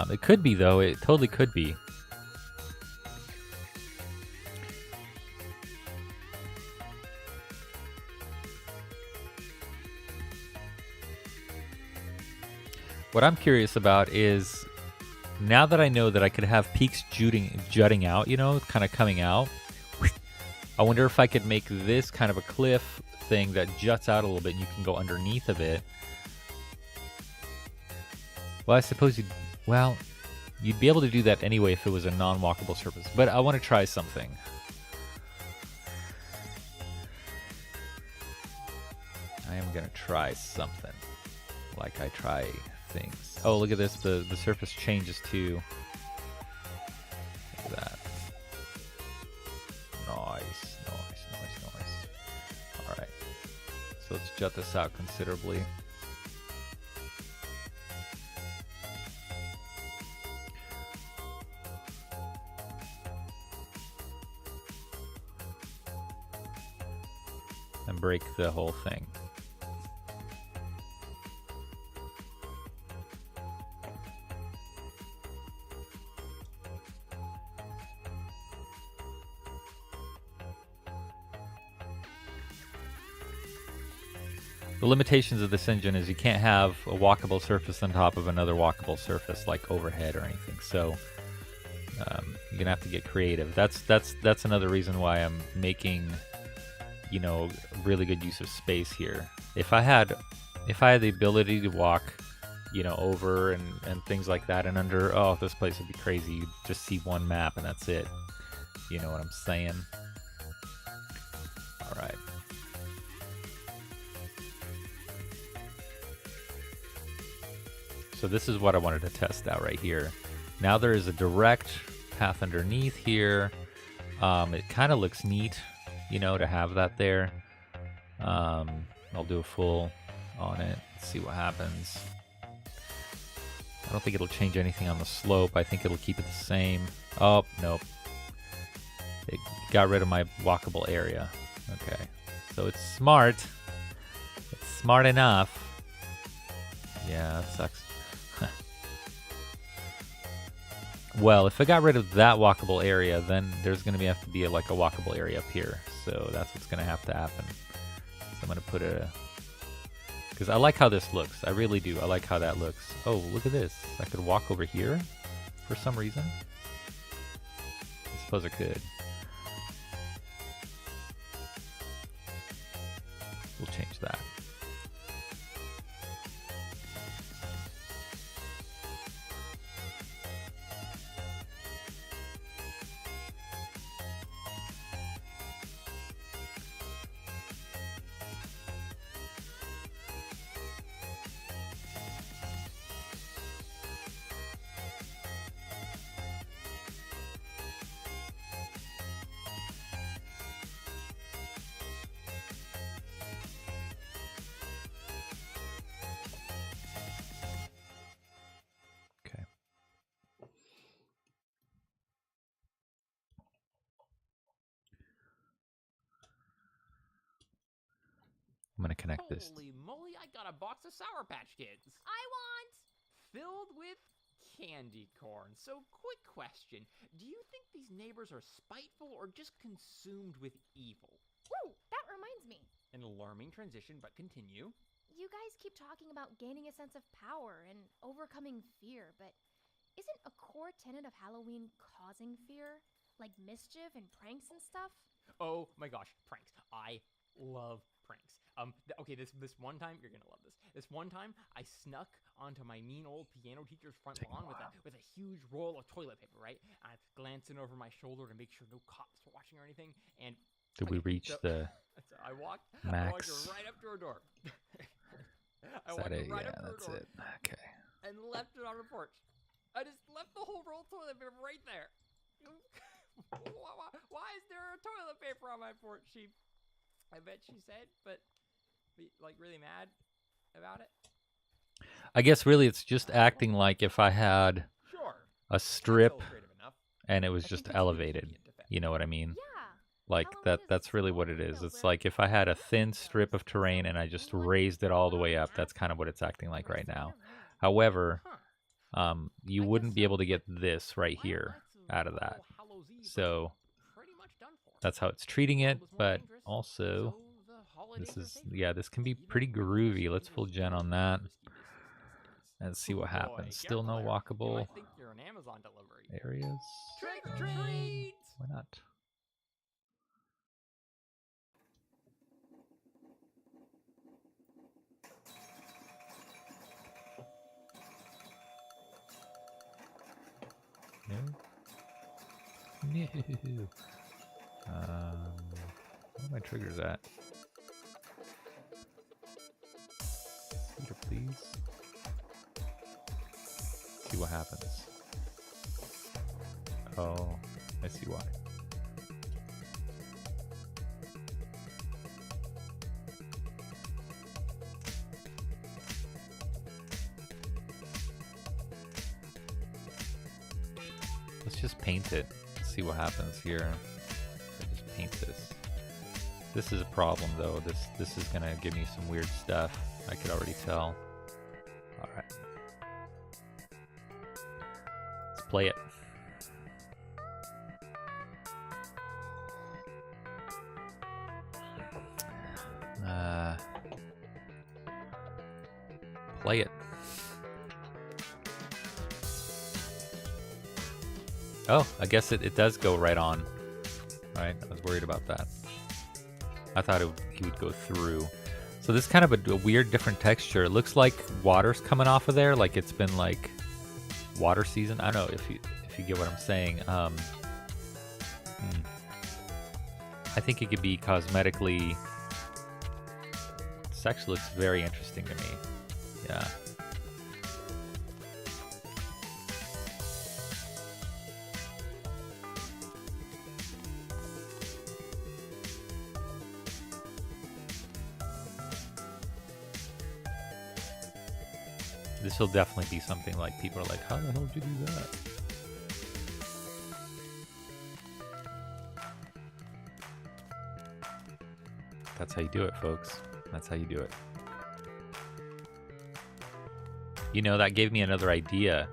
It could be though. It totally could be. What I'm curious about is, now that I know that I could have peaks jutting out, you know, kind of coming out, I wonder if I could make this kind of a cliff thing that juts out a little bit and you can go underneath of it. Well, I suppose you'd be able to do that anyway if it was a non-walkable surface, but I want to try something. I am going to try something like I try things. Oh, look at this. The surface changes too. Look at that. Nice. Alright. So let's jut this out considerably. And break the whole thing. The limitations of this engine is you can't have a walkable surface on top of another walkable surface like overhead or anything. So you're gonna have to get creative. That's another reason why I'm making, you know, really good use of space here. If I had the ability to walk, you know, over and things like that and under, oh, this place would be crazy. You'd just see one map and that's it. You know what I'm saying? All right. So this is what I wanted to test out right here. Now there is a direct path underneath here. It kind of looks neat, you know, to have that there. I'll do a full on it, see what happens. I don't think it'll change anything on the slope. I think it'll keep it the same. Oh, nope. It got rid of my walkable area. Okay, so it's smart. It's smart enough. Yeah, that sucks. Well, if I got rid of that walkable area, then there's going to have to be like a walkable area up here. So that's what's going to have to happen. So I'm going to put because I like how this looks. I really do. I like how that looks. Oh, look at this. I could walk over here. for some reason. I suppose I could. We'll change that. I'm gonna connect this. Holy moly, I got a box of Sour Patch Kids. I want. Filled with candy corn. So, quick question. Do you think these neighbors are spiteful or just consumed with evil? Woo! That reminds me. An alarming transition, but continue. You guys keep talking about gaining a sense of power and overcoming fear, but isn't a core tenet of Halloween causing fear? Like mischief and pranks and stuff? Oh my gosh, pranks. I love pranks. Okay, this one time, you're gonna love this. This one time, I snuck onto my mean old piano teacher's front lawn with a huge roll of toilet paper, right? I was glancing over my shoulder to make sure no cops were watching or anything, and... Did we reach the so I walked max? right up to her door. I Is walked that it? right Yeah, up to her that's door it. Okay. and left it on her porch. I just left the whole roll of toilet paper right there. Why is there a toilet paper on my porch? I bet she said, but like really mad about it. I guess really it's just acting like if I had Sure. a strip Illustrative enough. and it was I just think that's elevated. convenient effect. You know what I mean? Yeah. Like that's really what it is. It's like if I had a thin strip of terrain and I just raised it all the way up, that's kind of what it's acting like right now. However, Huh. you I wouldn't guess be so. able to get this right Well, here that's out of that. All Hallows Eve So pretty much done for. that's how it's treating it, World was more but dangerous, also so the holidays this are is, safer. yeah, this can be Even pretty really groovy. Let's dangerous full gen and on that risky business these days. and see what Oh boy, happens. Still no careful there. You walkable might think you're an Amazon delivery. areas. Trick or treat! Why not? No. No. Where are my triggers at? Peter, please. See what happens. Oh, I see why. Let's just paint it. See what happens here. I just paint this. This is a problem though. This is gonna give me some weird stuff. I could already tell. All right. Let's play it. Play it. Oh, I guess it does go right on. Right, I was worried about that. I thought he would go through. So this is kind of a weird, different texture. It looks like water's coming off of there, like it's been like water season. I don't know if you get what I'm saying. I think it could be cosmetically. This actually looks very interesting to me. Yeah. This will definitely be something like people are like, how the hell did you do that? That's how you do it, folks. That's how you do it. You know, that gave me another idea.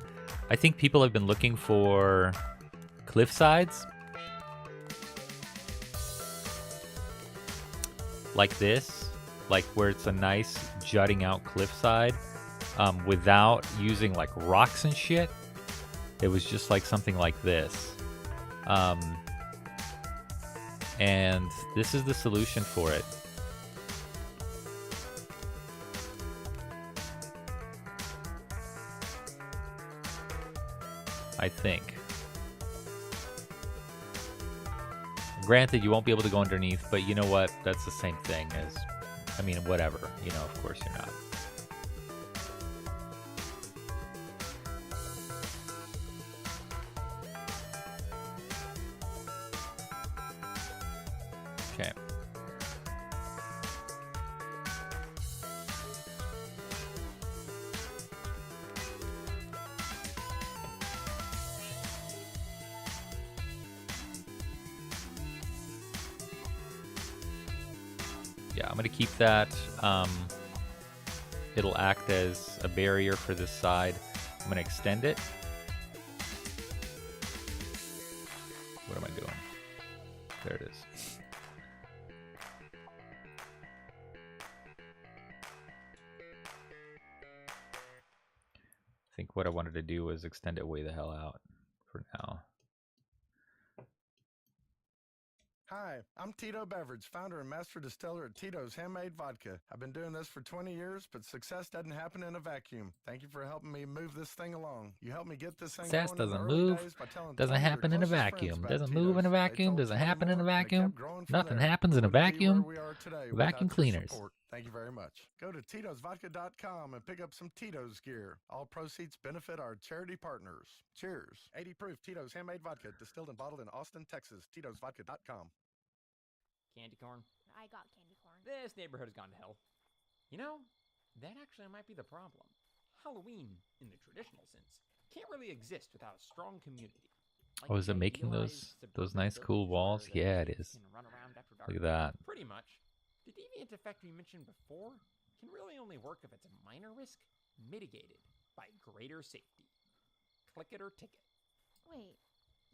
I think people have been looking for cliff sides. Like this. Like where it's a nice jutting out cliffside. Without using like rocks and shit. it was just like something like this. And this is the solution for it. I think. Granted, you won't be able to go underneath, but you know what? That's the same thing as, I mean, whatever. You know, of course you're not. Okay. Yeah, I'm gonna keep that. It'll act as a barrier for this side. I'm gonna extend it. What am I doing? There it is. I think what I wanted to do was extend it way the hell out for now. Hi, I'm Tito Beverage, founder and master distiller at Tito's Handmade Vodka. I've been doing this for 20 years, but success doesn't happen in a vacuum. Thank you for helping me move this thing along. You helped me get this thing Success going in the doesn't early move, days by telling doesn't 20 of your happen in a closest friends vacuum, about doesn't move in a Tito's. They vacuum, told doesn't 20 happen in a more, and it vacuum, kept growing from nothing there. happens in a Wouldn't be where vacuum. we are today Vacuum without your cleaners. support. Thank you very much. Go to Tito'sVodka.com and pick up some Tito's gear. All proceeds benefit our charity partners. Cheers. 80 proof Tito's Handmade Vodka, distilled and bottled in Austin, Texas. Tito'sVodka.com. Candy corn. I got candy corn. This neighborhood has gone to hell. You know, that actually might be the problem. Halloween, in the traditional sense, can't really exist without a strong community. Like Oh, is it the making idealized those suburban nice cool village walls? where the Yeah, it kids is. can run around after dark. Look at that. Pretty much. The deviant effect we mentioned before can really only work if it's a minor risk mitigated by greater safety. Click it or ticket. Wait,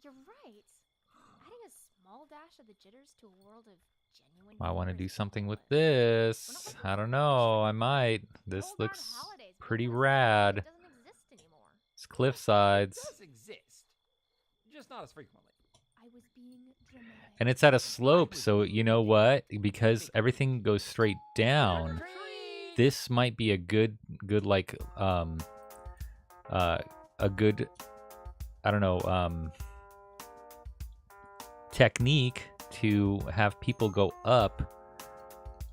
you're right. Adding a small dash of the jitters to a world of genuine I want to fear do is something with flawless. this. We're not I don't looking know. for I might. The This whole darn looks holidays pretty built in a society rad. that doesn't exist anymore. It's cliff It sides. does exist, just not as frequently. I was being dramatic. And it's at a slope, so you know what? Because everything goes straight down, this might be a good like a good, I don't know, technique to have people go up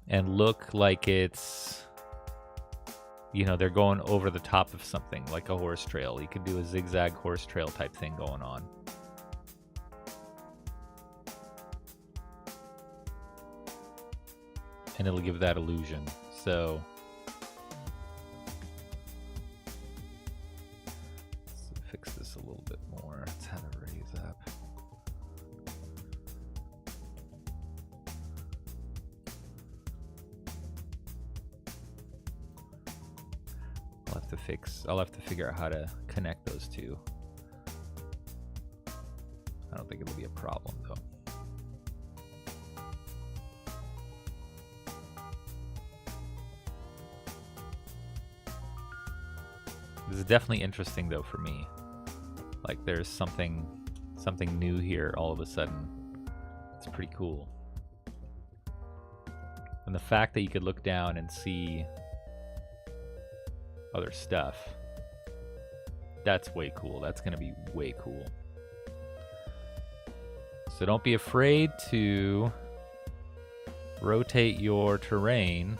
and look like it's, you know, they're going over the top of something like a horse trail. You could do a zigzag horse trail type thing going on. And it'll give that illusion. So let's fix this a little bit more. Let's have it raise up. I'll have to figure out how to connect those two. I don't think it'll be a problem though. This is definitely interesting though for me. Like there's something new here all of a sudden. It's pretty cool. And the fact that you could look down and see other stuff, that's way cool. That's gonna be way cool. So don't be afraid to rotate your terrain.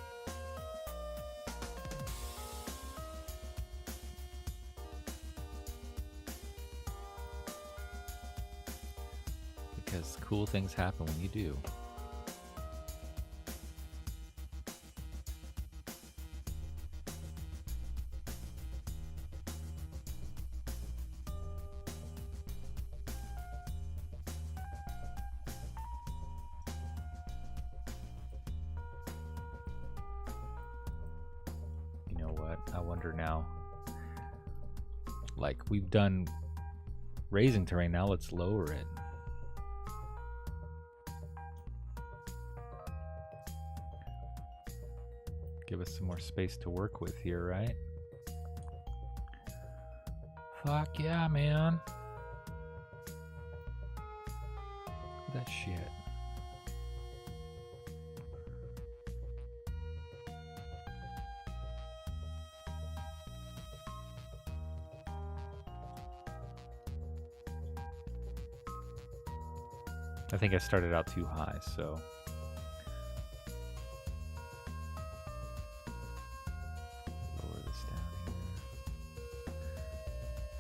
Because cool things happen when you do. You know what? I wonder now. Like, we've done raising terrain, now let's lower it. Give us some more space to work with here, right? Fuck yeah, man. That shit. I think I started out too high, so lower this down here.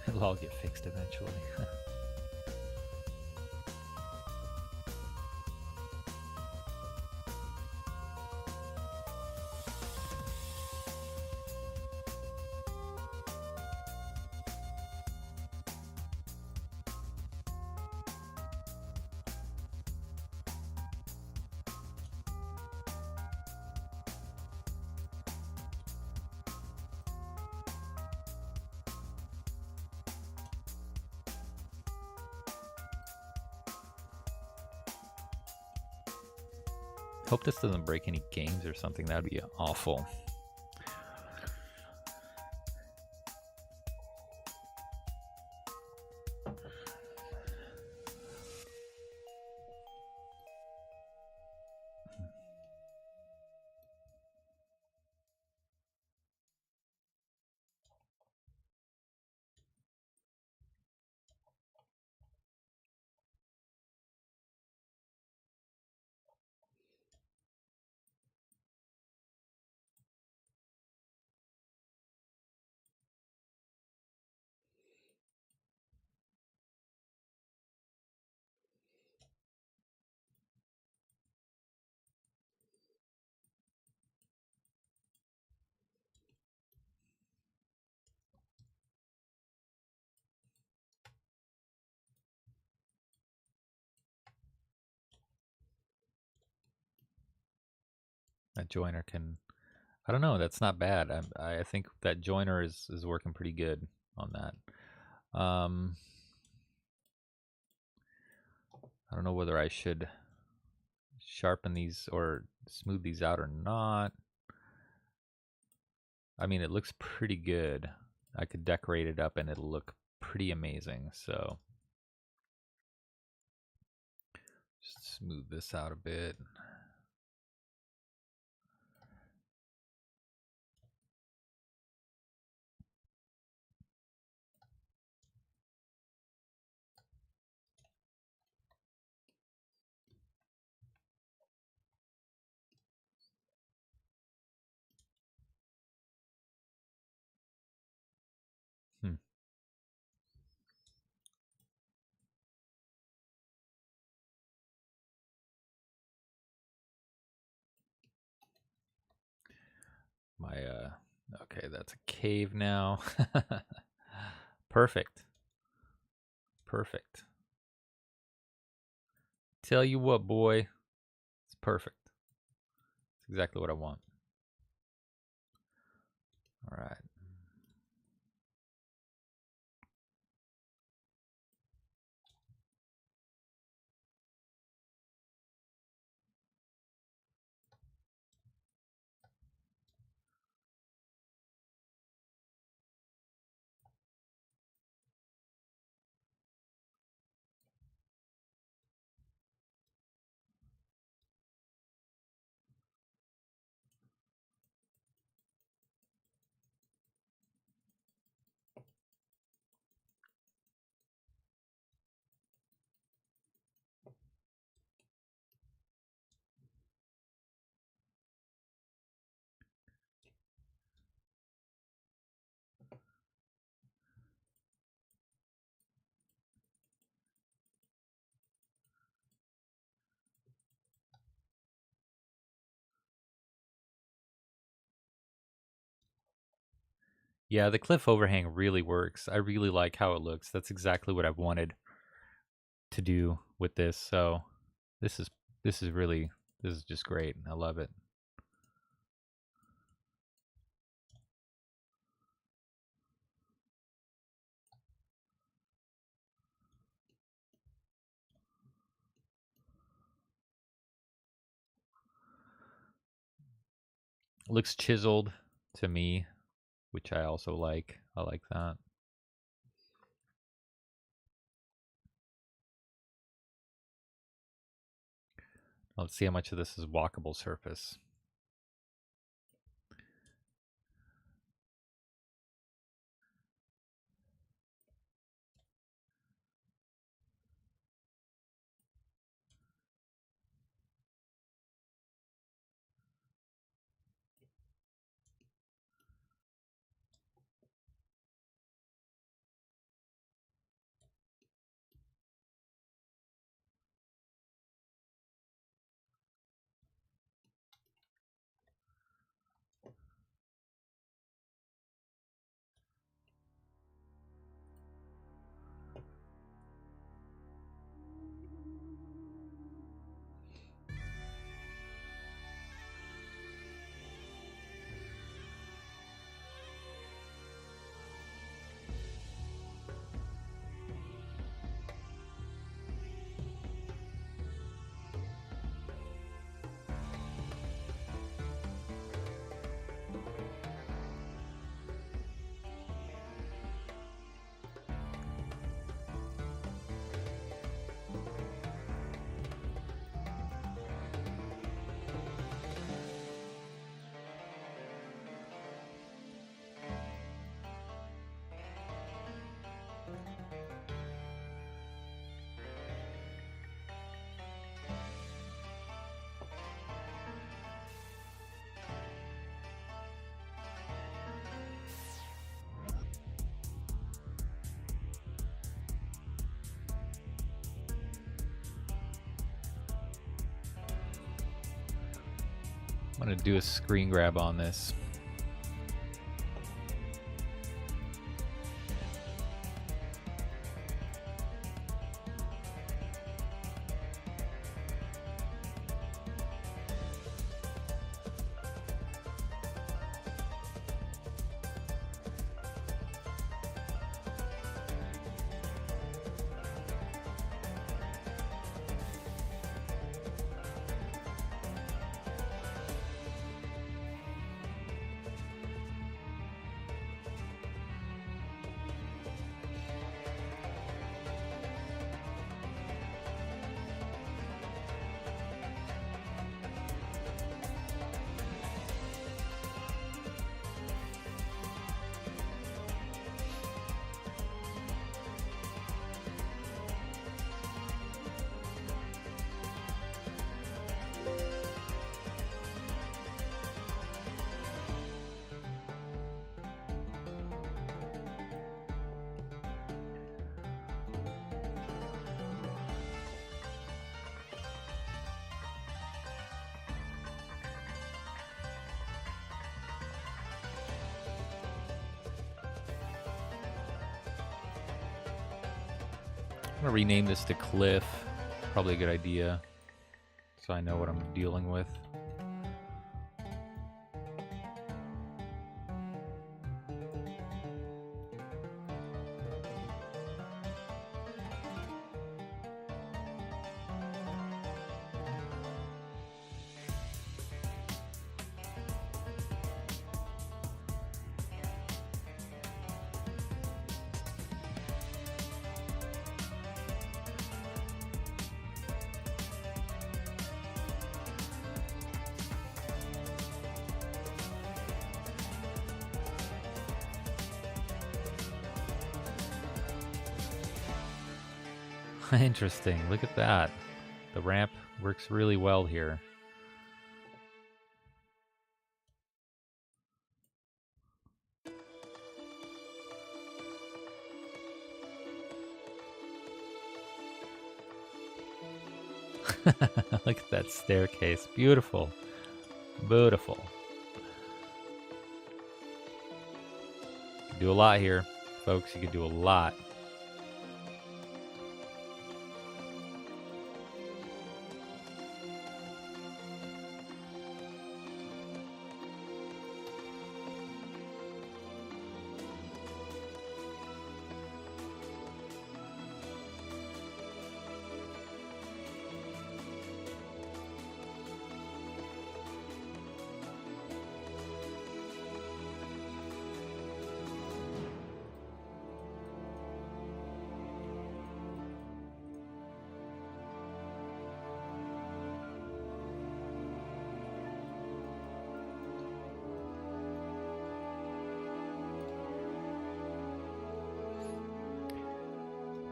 It'll all get fixed eventually. Hope this doesn't break any games or something. That'd be awful. That joiner can. I don't know. That's not bad. I think that joiner is working pretty good on that. I don't know whether I should sharpen these or smooth these out or not. I mean, it looks pretty good. I could decorate it up and it'll look pretty amazing. So just smooth this out a bit. Hmm. My okay, that's a cave now. Perfect. Perfect. Tell you what, boy, it's perfect. It's exactly what I want. All right. Yeah, the cliff overhang really works. I really like how it looks. That's exactly what I've wanted to do with this. So this is this is really this is just great. I love it. Looks chiseled to me, which I also like. I like that. Let's see how much of this is walkable surface. I'm going to do a screen grab on this. I'm going to rename this to Cliff. Probably a good idea, so I know what I'm dealing with. Interesting. Look at that. The ramp works really well here. Look at that staircase. Beautiful. Beautiful. You can do a lot here, folks. You can do a lot.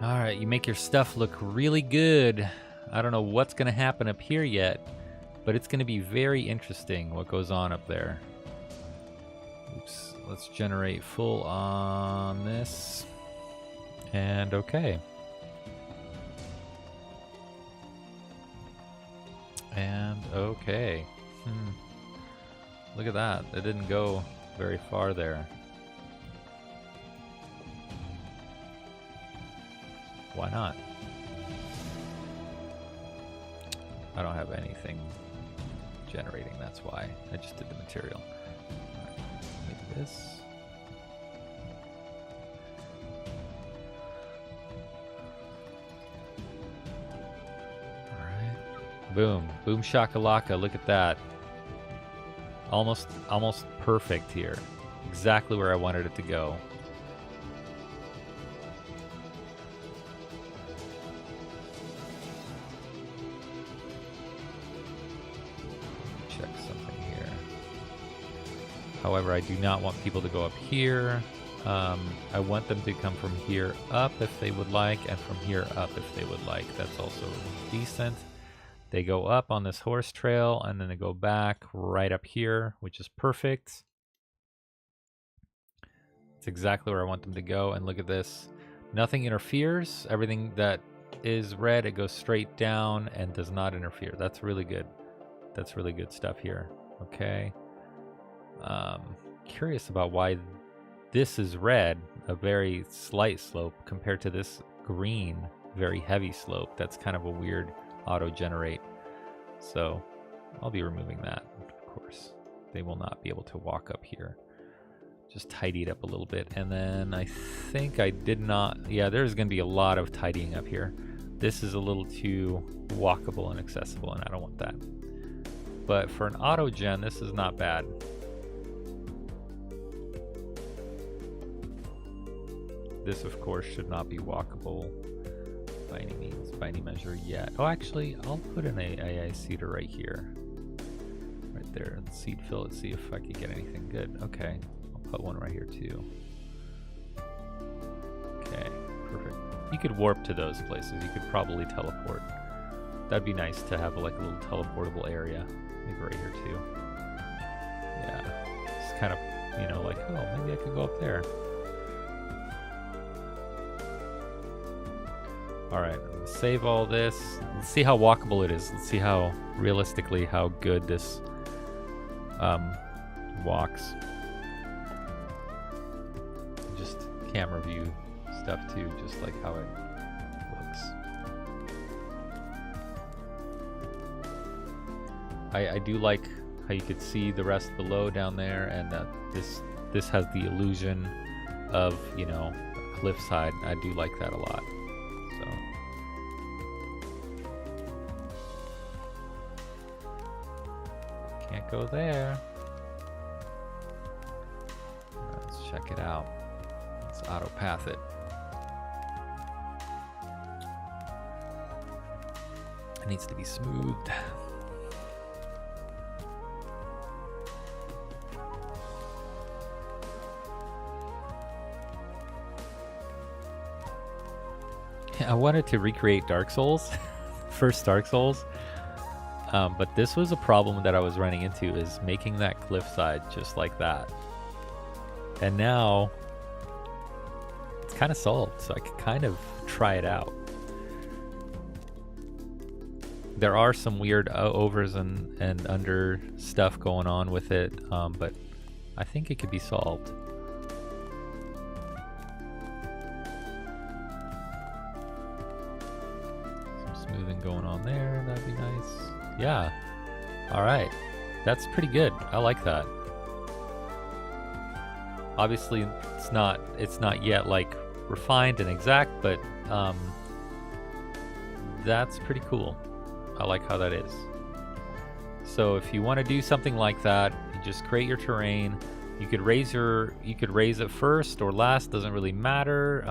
All right, you make your stuff look really good. I don't know what's going to happen up here yet, but it's going to be very interesting what goes on up there. Oops, let's generate full on this. And okay. And okay. Look at that. It didn't go very far there. Why not? I don't have anything generating, that's why. I just did the material. Alright, make this. Alright. Boom. Boom shakalaka, look at that. Almost perfect here. Exactly where I wanted it to go. Check something here. However, I do not want people to go up here. I want them to come from here up if they would like, and from here up if they would like. That's also decent. They go up on this horse trail, and then they go back right up here, which is perfect. It's exactly where I want them to go, and look at this. Nothing interferes. Everything that is red, it goes straight down and does not interfere. That's really good. That's really good stuff here. Okay. Curious about why this is red, a very slight slope, compared to this green, very heavy slope. That's kind of a weird auto-generate. So I'll be removing that, of course. They will not be able to walk up here. Just tidy it up a little bit. And then I think I did not... Yeah, there's going to be a lot of tidying up here. This is a little too walkable and accessible, and I don't want that. But for an auto-gen, this is not bad. This, of course, should not be walkable by any means, by any measure yet. Oh, actually, I'll put an AI seeder right here. Right there. Seed fill it, see if I can get anything good. Okay. I'll put one right here, too. Okay. Perfect. You could warp to those places. You could probably teleport. That'd be nice to have like a little teleportable area. Maybe right here, too. Yeah. Just kind of, you know, like, oh, maybe I could go up there. Alright, save all this. Let's see how walkable it is. Let's see how realistically how good this walks. Just camera view stuff too, just like how it looks. I do like how you could see the rest below down there, and that this has the illusion of, you know, a cliffside. I do like that a lot. So can't go there. Let's check it out. Let's auto path it. It needs to be smoothed. I wanted to recreate Dark Souls, first Dark Souls, but this was a problem that I was running into, is making that cliffside just like that. And now it's kind of solved, so I could kind of try it out. There are some weird overs and under stuff going on with it, but I think it could be solved. Smoothing going on there, that'd be nice. Yeah. All right. That's pretty good. I like that. Obviously, it's not yet like refined and exact, but that's pretty cool. I like how that is. So if you want to do something like that, you just create your terrain. You could raise it first or last, doesn't really matter.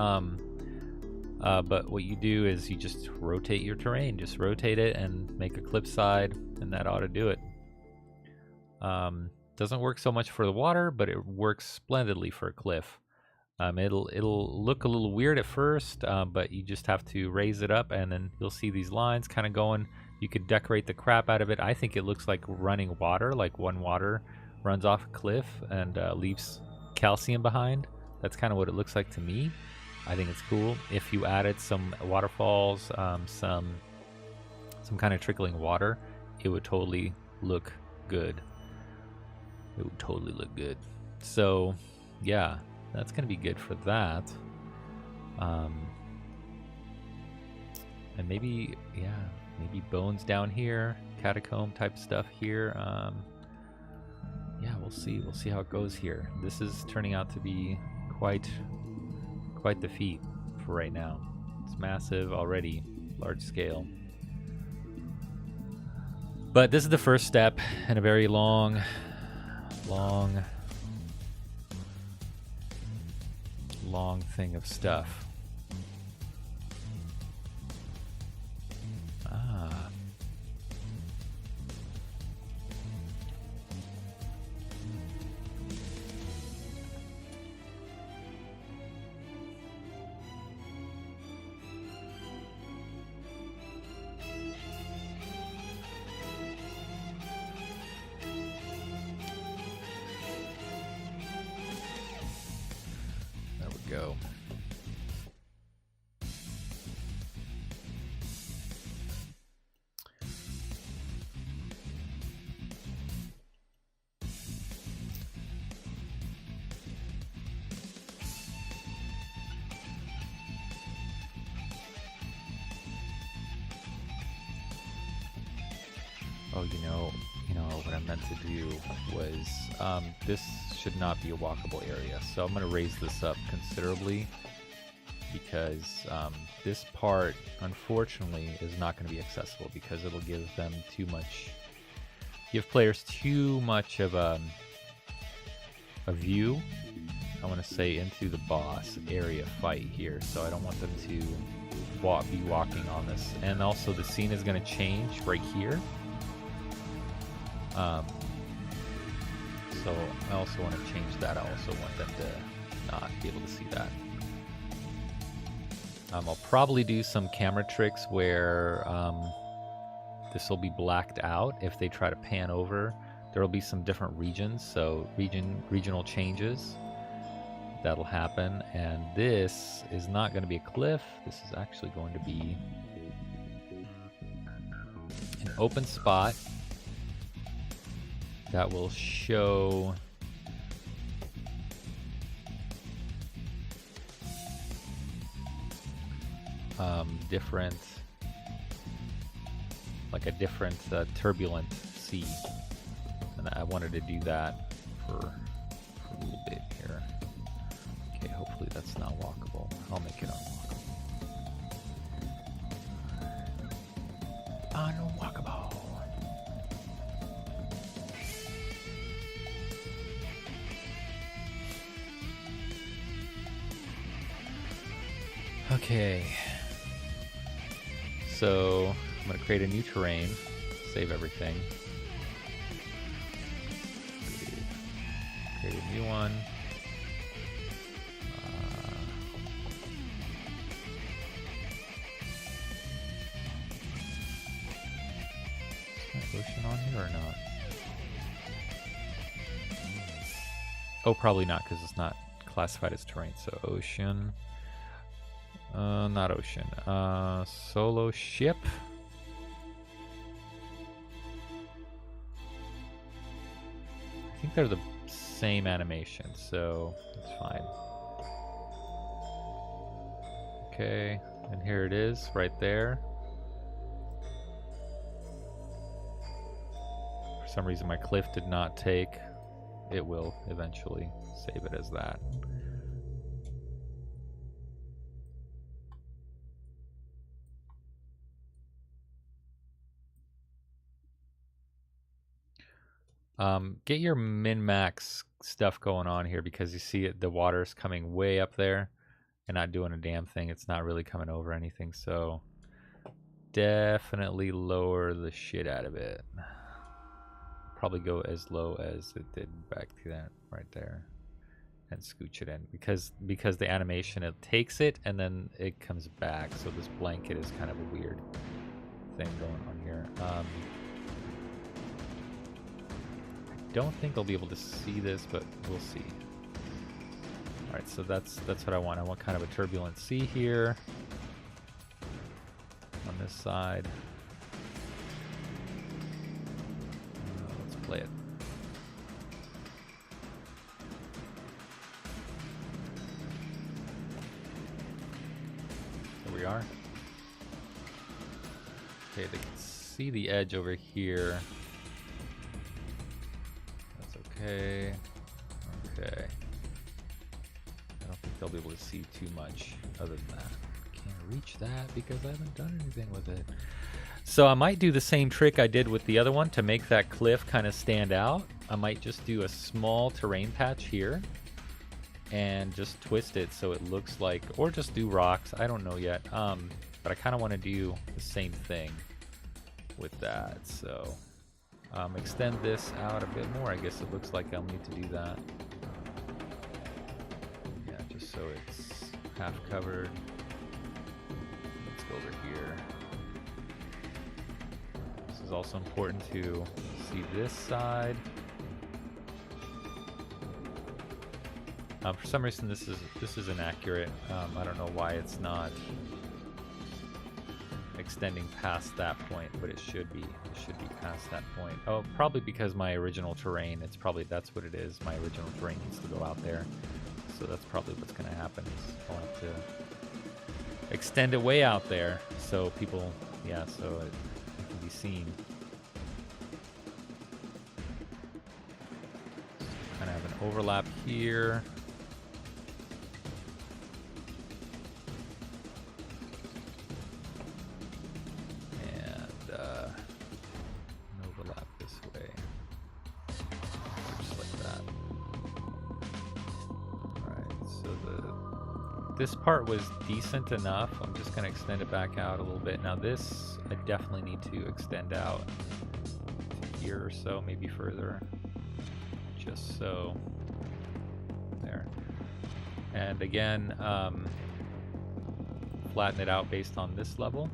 But what you do is you just rotate your terrain. Just rotate it and make a cliffside, and that ought to do it. Doesn't work so much for the water, but it works splendidly for a cliff. It'll look a little weird at first, but you just have to raise it up, and then you'll see these lines kind of going. You could decorate the crap out of it. I think it looks like running water, like when water runs off a cliff and leaves calcium behind. That's kind of what it looks like to me. I think it's cool. If you added some waterfalls, some kind of trickling water, it would totally look good. It would totally look good. So, yeah, that's going to be good for that. And maybe, yeah, maybe bones down here, catacomb type stuff here. Yeah, we'll see. We'll see how it goes here. This is turning out to be quite the feat for right now. It's massive already, large scale. But this is the first step in a very long thing of stuff. There we go. Oh, you know what I meant to do was, this should not be a walkable area. So I'm going to raise this up considerably because this part, unfortunately, is not going to be accessible because it'll give players too much of a view, I want to say, into the boss area fight here. So I don't want them to be walking on this. And also the scene is going to change right here. So I also want to change that. I also want them to not be able to see that. I'll probably do some camera tricks where this will be blacked out. If they try to pan over, there will be some different regions, so regional changes that'll happen. And this is not going to be a cliff. This is actually going to be an open spot that will show different, like a different turbulent sea, and I wanted to do that for a little bit here. Okay, hopefully that's not walkable. I'll make it unwalkable. Okay, so I'm going to create a new terrain, save everything, create a new one. Is that ocean on here or not? Oh, probably not because it's not classified as terrain, so ocean. Not ocean. Solo ship. I think they're the same animation, so it's fine. Okay, and here it is, right there. For some reason my cliff did not take. It will eventually save it as that. Get your min-max stuff going on here because you see the water's coming way up there and not doing a damn thing. It's not really coming over anything, so definitely lower the shit out of it. Probably go as low as it did back to that right there. and scooch it in because the animation, it takes it and then it comes back. So this blanket is kind of a weird thing going on here. I don't think I'll be able to see this, but we'll see. All right, so that's what I want. I want kind of a turbulent sea here on this side. Let's play it. There we are. Okay, they can see the edge over here. That's okay. Okay. I don't think they'll be able to see too much other than that. Can't reach that because I haven't done anything with it. So I might do the same trick I did with the other one to make that cliff kind of stand out. I might just do a small terrain patch here and just twist it so it looks like, or just do rocks. I don't know yet. But I kind of want to do the same thing with that. So extend this out a bit more. I guess it looks like I'll need to do that. Yeah, just so it's half covered. Let's go over here. This is also important to see this side. For some reason this is inaccurate. I don't know why it's not extending past that point, but it should be. It should be past that point. Oh, probably because my original terrain. That's what it is. My original terrain needs to go out there. So that's probably what's going to happen. Is I'll have to extend it way out there so people, yeah, so it can be seen. Kind of have an overlap here. This part was decent enough. I'm just going to extend it back out a little bit. Now this, I definitely need to extend out to here or so, maybe further. Just so. There. And again, flatten it out based on this level.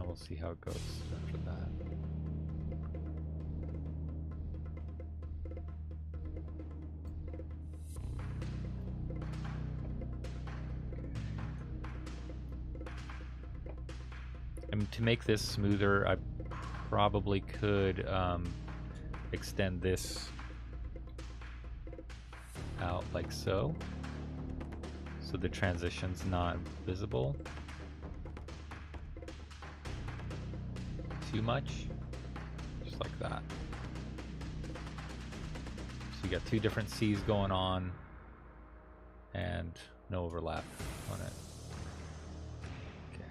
We'll see how it goes after that. And to make this smoother, I probably could extend this out like so. So the transition's not visible too much, just like that. So you got two different C's going on and no overlap on it. Okay.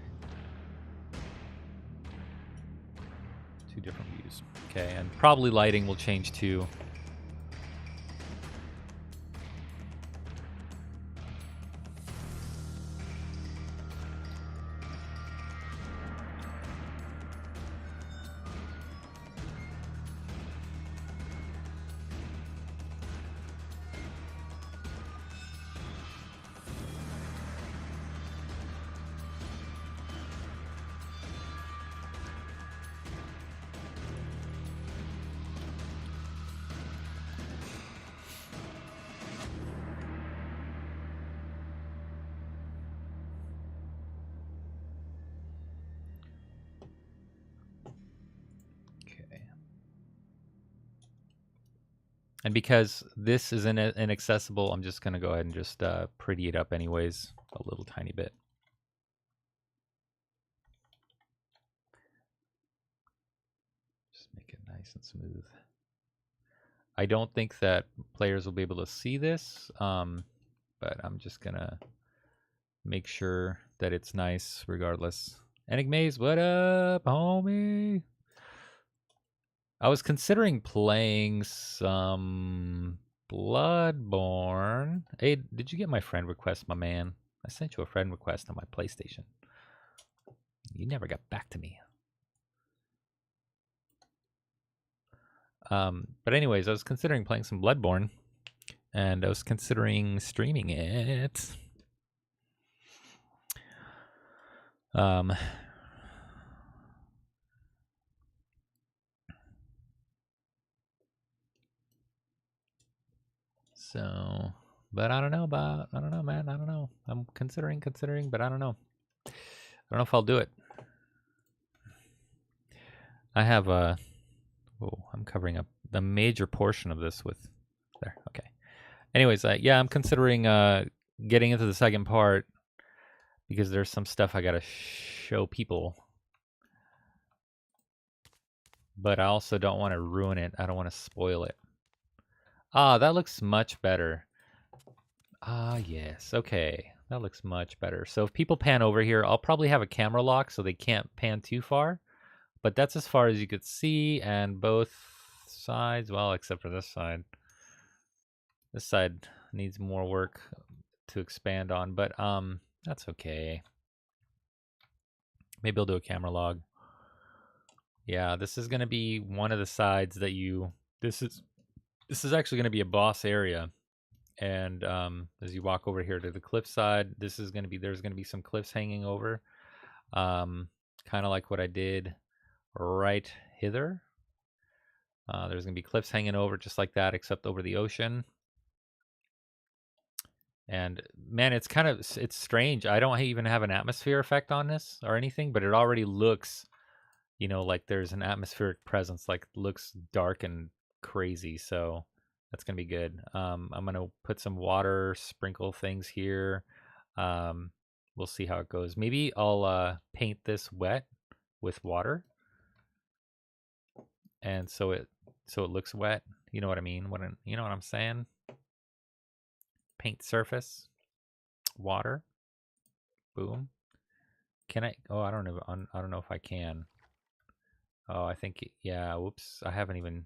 Two different views. Okay, and probably lighting will change too. And because this is inaccessible, I'm just going to go ahead and just pretty it up anyways, a little tiny bit. Just make it nice and smooth. I don't think that players will be able to see this, but I'm just going to make sure that it's nice regardless. Enigmaze, what up, homie? I was considering playing some Bloodborne. Hey, did you get my friend request, my man? I sent you a friend request on my PlayStation. You never got back to me. But anyways, I was considering playing some Bloodborne, and I was considering streaming it. So, but I don't know, man. I don't know. I'm considering, but I don't know. I don't know if I'll do it. I have I'm covering up the major portion of this with there. Okay. Anyways, yeah, I'm considering getting into the second part because there's some stuff I gotta show people. But I also don't want to ruin it. I don't want to spoil it. Ah, that looks much better. Ah, yes. Okay. That looks much better. So if people pan over here, I'll probably have a camera lock so they can't pan too far. But that's as far as you could see, and both sides, well, except for this side. This side needs more work to expand on, but that's okay. Maybe I'll do a camera log. Yeah, this is going to be one of the sides that you this is actually going to be a boss area. And as you walk over here to the cliff side, this is going to be there's going to be some cliffs hanging over. Kind of like what I did right hither. There's going to be cliffs hanging over just like that, except over the ocean. And man, it's strange. I don't even have an atmosphere effect on this or anything, but it already looks, like there's an atmospheric presence, like looks dark and crazy. So that's going to be good. I'm going to put some water sprinkle things here. We'll see how it goes. Maybe I'll paint this wet with water. And so it looks wet. You know what I mean? You know what I'm saying? Paint surface, water, boom. Can I? Oh, I don't know. I don't know if I can. Oh, I think yeah. Whoops, I haven't even.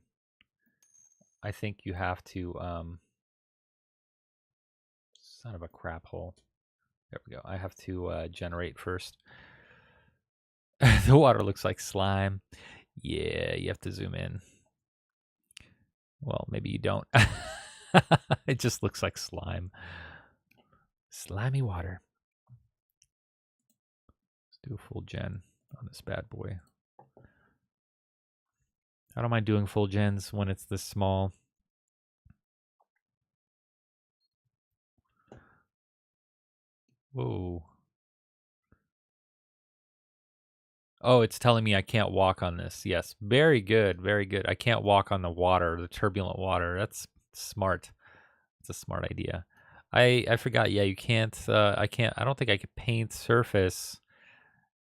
I think you have to. Son of a crap hole. There we go. I have to generate first. The water looks like slime. Yeah, you have to zoom in. Well, maybe you don't. It just looks like slime. Slimy water. Let's do a full gen on this bad boy. I don't mind doing full gens when it's this small. Whoa. Oh, it's telling me I can't walk on this. Yes, very good, very good. I can't walk on the water, the turbulent water. That's smart. It's a smart idea. I forgot. Yeah, you can't. I can't. I don't think I could paint surface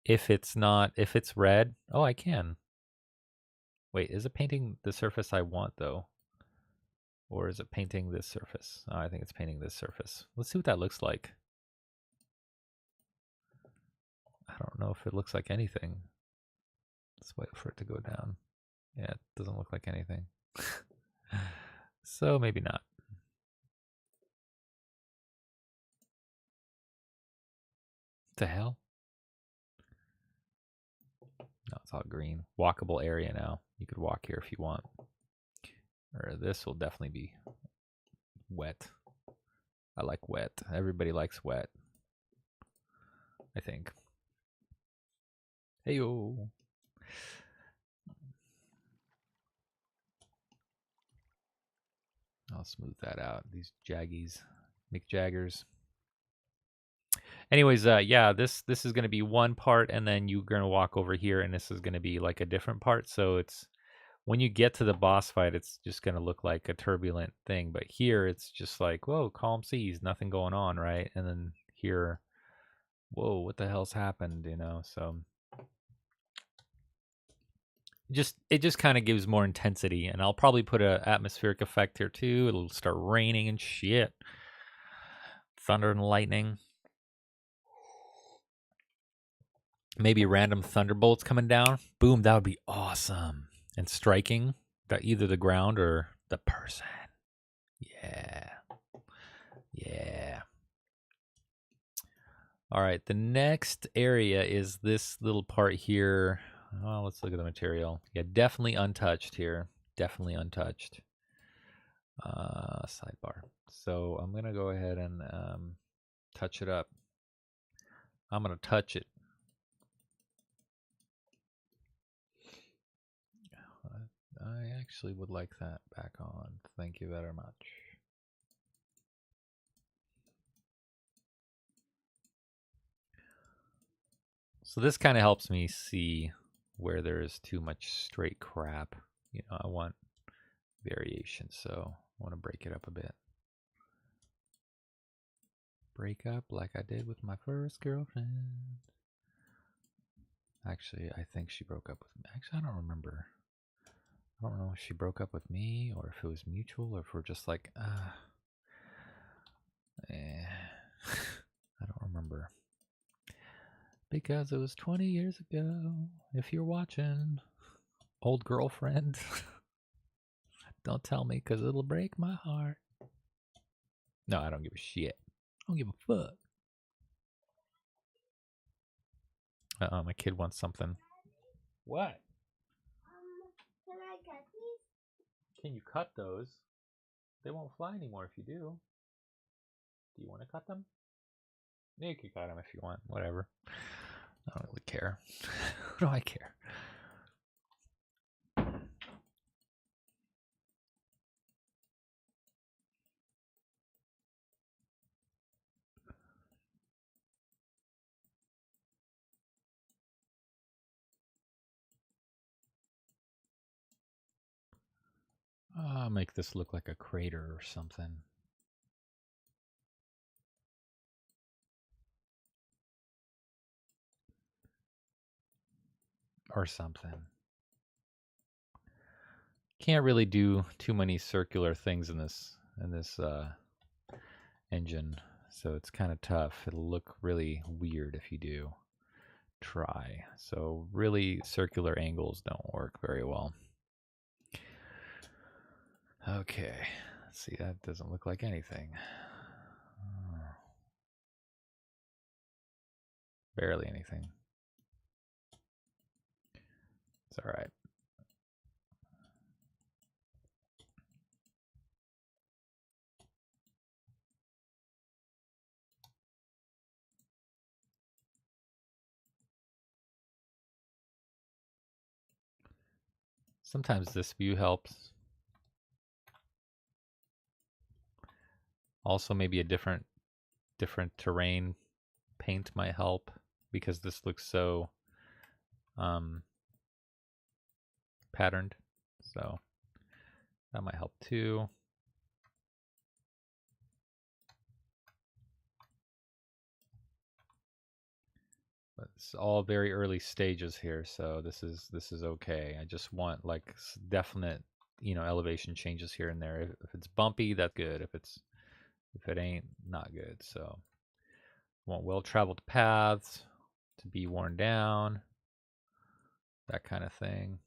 if it's red. Oh, I can. Wait, is it painting the surface I want though, or is it painting this surface? Oh, I think it's painting this surface. Let's see what that looks like. I don't know if it looks like anything. Let's wait for it to go down. Yeah, it doesn't look like anything. So maybe not. What the hell? No, it's all green. Walkable area now. You could walk here if you want. Or this will definitely be wet. I like wet. Everybody likes wet. I think. Heyo. I'll smooth that out. These jaggies. Mick Jaggers. Anyways, yeah, this is going to be one part, and then you're going to walk over here, and this is going to be like a different part. So it's when you get to the boss fight, it's just going to look like a turbulent thing. But here, it's just like, whoa, calm seas, nothing going on, right? And then here, whoa, what the hell's happened? So it just kind of gives more intensity, and I'll probably put a atmospheric effect here too. It'll start raining and shit, thunder and lightning. Maybe random thunderbolts coming down. Boom, that would be awesome. And striking either the ground or the person. Yeah. Yeah. All right, the next area is this little part here. Oh, let's look at the material. Yeah, definitely untouched here. Definitely untouched. Sidebar. So I'm gonna go ahead and touch it up. I'm gonna touch it. I actually would like that back on. Thank you very much. So this kind of helps me see where there is too much straight crap. You know, I want variation, so I want to break it up a bit. Break up like I did with my first girlfriend. Actually, I think she broke up with me. Actually, I don't remember. I don't know if she broke up with me or if it was mutual or if we're just like, I don't remember. Because it was 20 years ago. If you're watching, old girlfriend, don't tell me because it'll break my heart. No, I don't give a shit. I don't give a fuck. My kid wants something. What? Can I cut these? Can you cut those? They won't fly anymore if you do. Do you want to cut them? You can cut them if you want. Whatever. I don't really care. What do I care? I'll make this look like a crater or something. Or something. Can't really do too many circular things in this engine, so it's kind of tough. It'll look really weird if you do try. So really circular angles don't work very well. Okay, see, that doesn't look like anything. Barely anything. It's all right. Sometimes this view helps. Also, maybe a different terrain paint might help because this looks so patterned. So that might help too. But it's all very early stages here, so this is okay. I just want like definite, elevation changes here and there. If it's bumpy, that's good. If it ain't, not good. So I want well-traveled paths to be worn down, that kind of thing.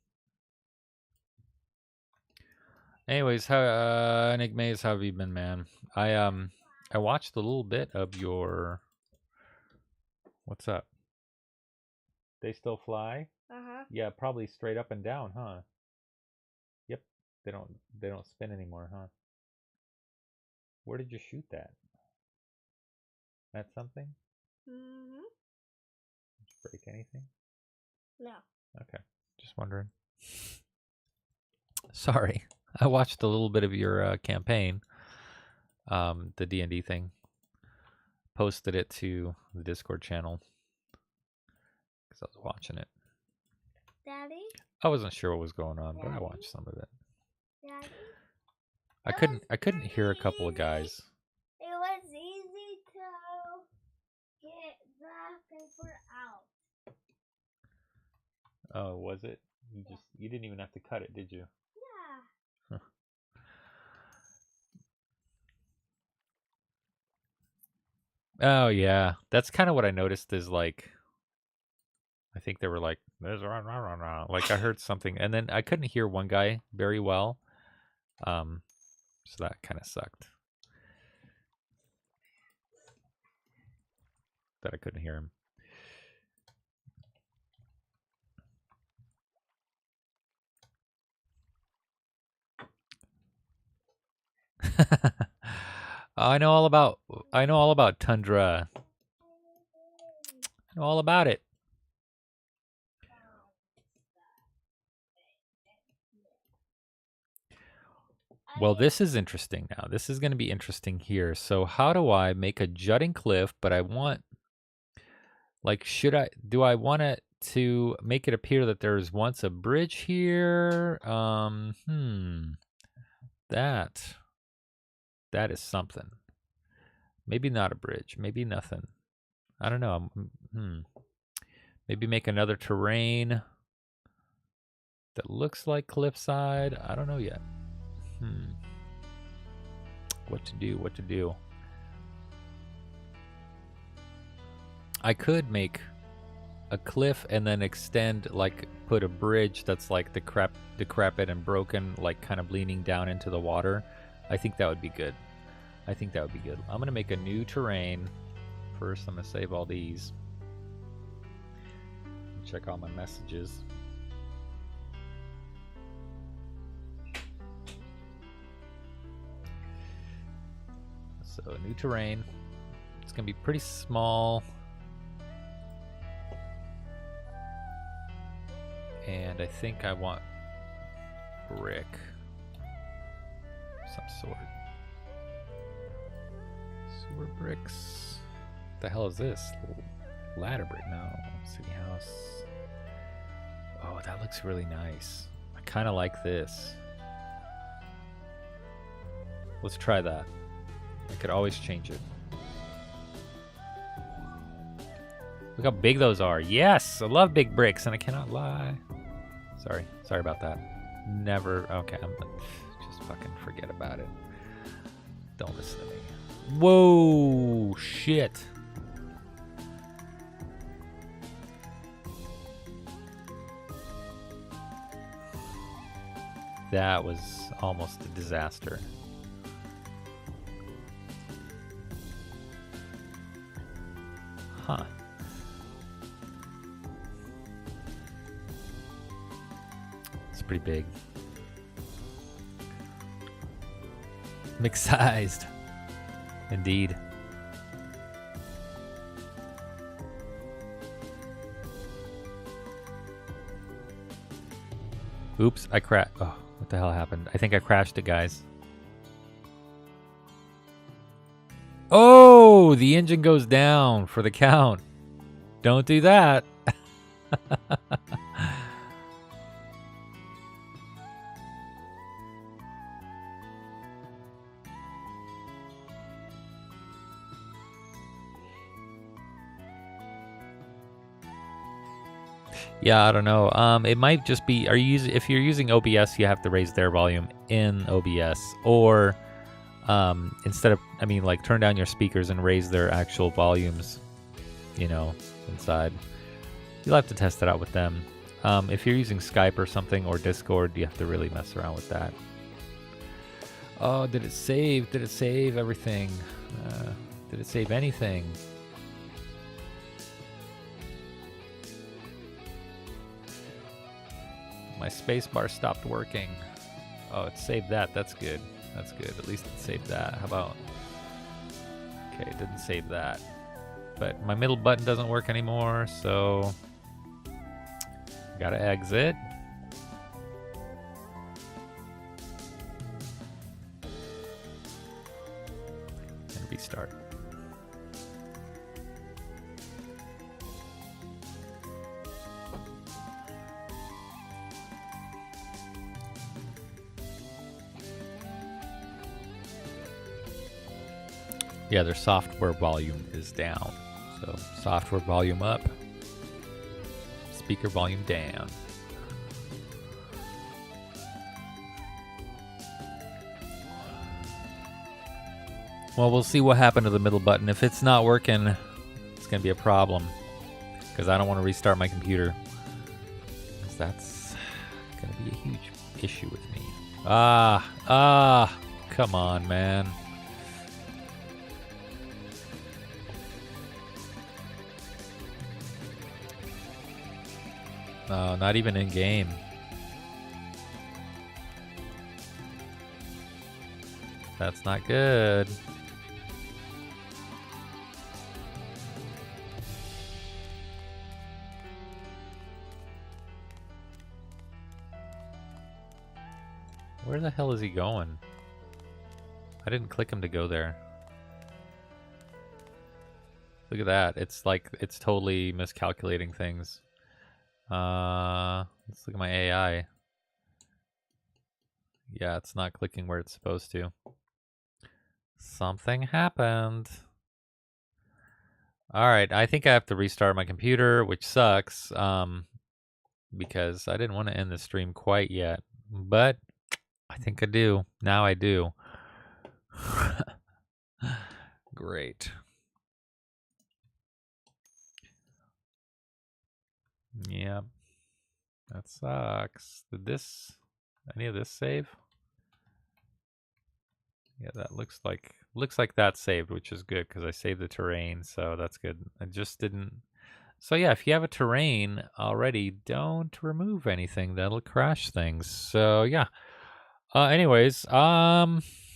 Anyways, how Nick Mays, how have you been, man? I watched a little bit of your. What's up? They still fly? Uh-huh. Yeah, probably straight up and down, huh? Yep. They don't spin anymore, huh? Where did you shoot that? That's something? Mm-hmm. Did you break anything? No. Okay. Just wondering. Sorry. I watched a little bit of your campaign. The D&D thing. Posted it to the Discord channel. Because I was watching it. Daddy? I wasn't sure what was going on, but I watched some of it. Daddy? I couldn't hear a couple of guys. It was easy to get the paper out. Oh, was it? You didn't even have to cut it, did you? Yeah. Oh yeah, that's kind of what I noticed. Is like, I think they were like, "There's a run, run, run, run." Like I heard something, and then I couldn't hear one guy very well. So that kind of sucked. that I couldn't hear him. I know all about tundra. I know all about it. Well, this is interesting now. This is going to be interesting here. So how do I make a jutting cliff, but I want, like, do I want it to make it appear that there's once a bridge here? That is something. Maybe not a bridge. Maybe nothing. I don't know. Maybe make another terrain that looks like cliffside. I don't know yet. What to do? I could make a cliff and then extend, like, put a bridge that's like decrepit and broken, like kind of leaning down into the water. I think that would be good. I'm gonna make a new terrain. First, I'm gonna save all these. Check all my messages. So, a new terrain. It's gonna be pretty small. And I think I want brick. Some sort. Sewer bricks. What the hell is this? Ladder brick? No. City house. Oh, that looks really nice. I kind of like this. Let's try that. I could always change it. Look how big those are. Yes! I love big bricks, and I cannot lie. Sorry about that. Never. Okay, just fucking forget about it. Don't listen to me. Whoa! Shit. That was almost a disaster. Huh. It's pretty big. Mixed-sized. Indeed. Oops, I crashed. Oh, what the hell happened? I think I crashed it, guys. Oh, the engine goes down for the count. Don't do that. Yeah, I don't know. It might just be. If you're using OBS, you have to raise their volume in OBS, or instead of, like, turn down your speakers and raise their actual volumes, inside. You'll have to test it out with them. If you're using Skype or something, or Discord, you have to really mess around with that. Oh, did it save? Did it save everything? Did it save anything? My spacebar stopped working. Oh, it saved that. That's good. That's good. At least it saved that. How about... Okay, it didn't save that. But my middle button doesn't work anymore, so... Gotta exit. And restart. Yeah, their software volume is down. So software volume up, speaker volume down. Well, we'll see what happened to the middle button. If it's not working, it's going to be a problem, because I don't want to restart my computer, because that's going to be a huge issue with me. Come on, man. Oh, not even in game. That's not good. Where the hell is he going? I didn't click him to go there. Look at that. It's like, it's totally miscalculating things. Let's look at my AI. Yeah, it's not clicking where it's supposed to. Something happened. Alright, I think I have to restart my computer, which sucks. Because I didn't want to end the stream quite yet. But I think I do. Now I do. Great. Yep. That sucks. Did any of this save? Yeah, that looks like that's saved, which is good because I saved the terrain, so that's good. I just didn't. So yeah, if you have a terrain already, don't remove anything. That'll crash things. So yeah. Anyways,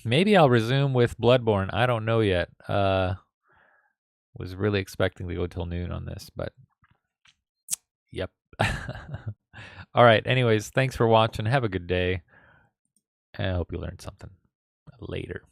maybe I'll resume with Bloodborne. I don't know yet. Was really expecting to go till noon on this, but yep. All right. Anyways, thanks for watching. Have a good day. And I hope you learned something. Later.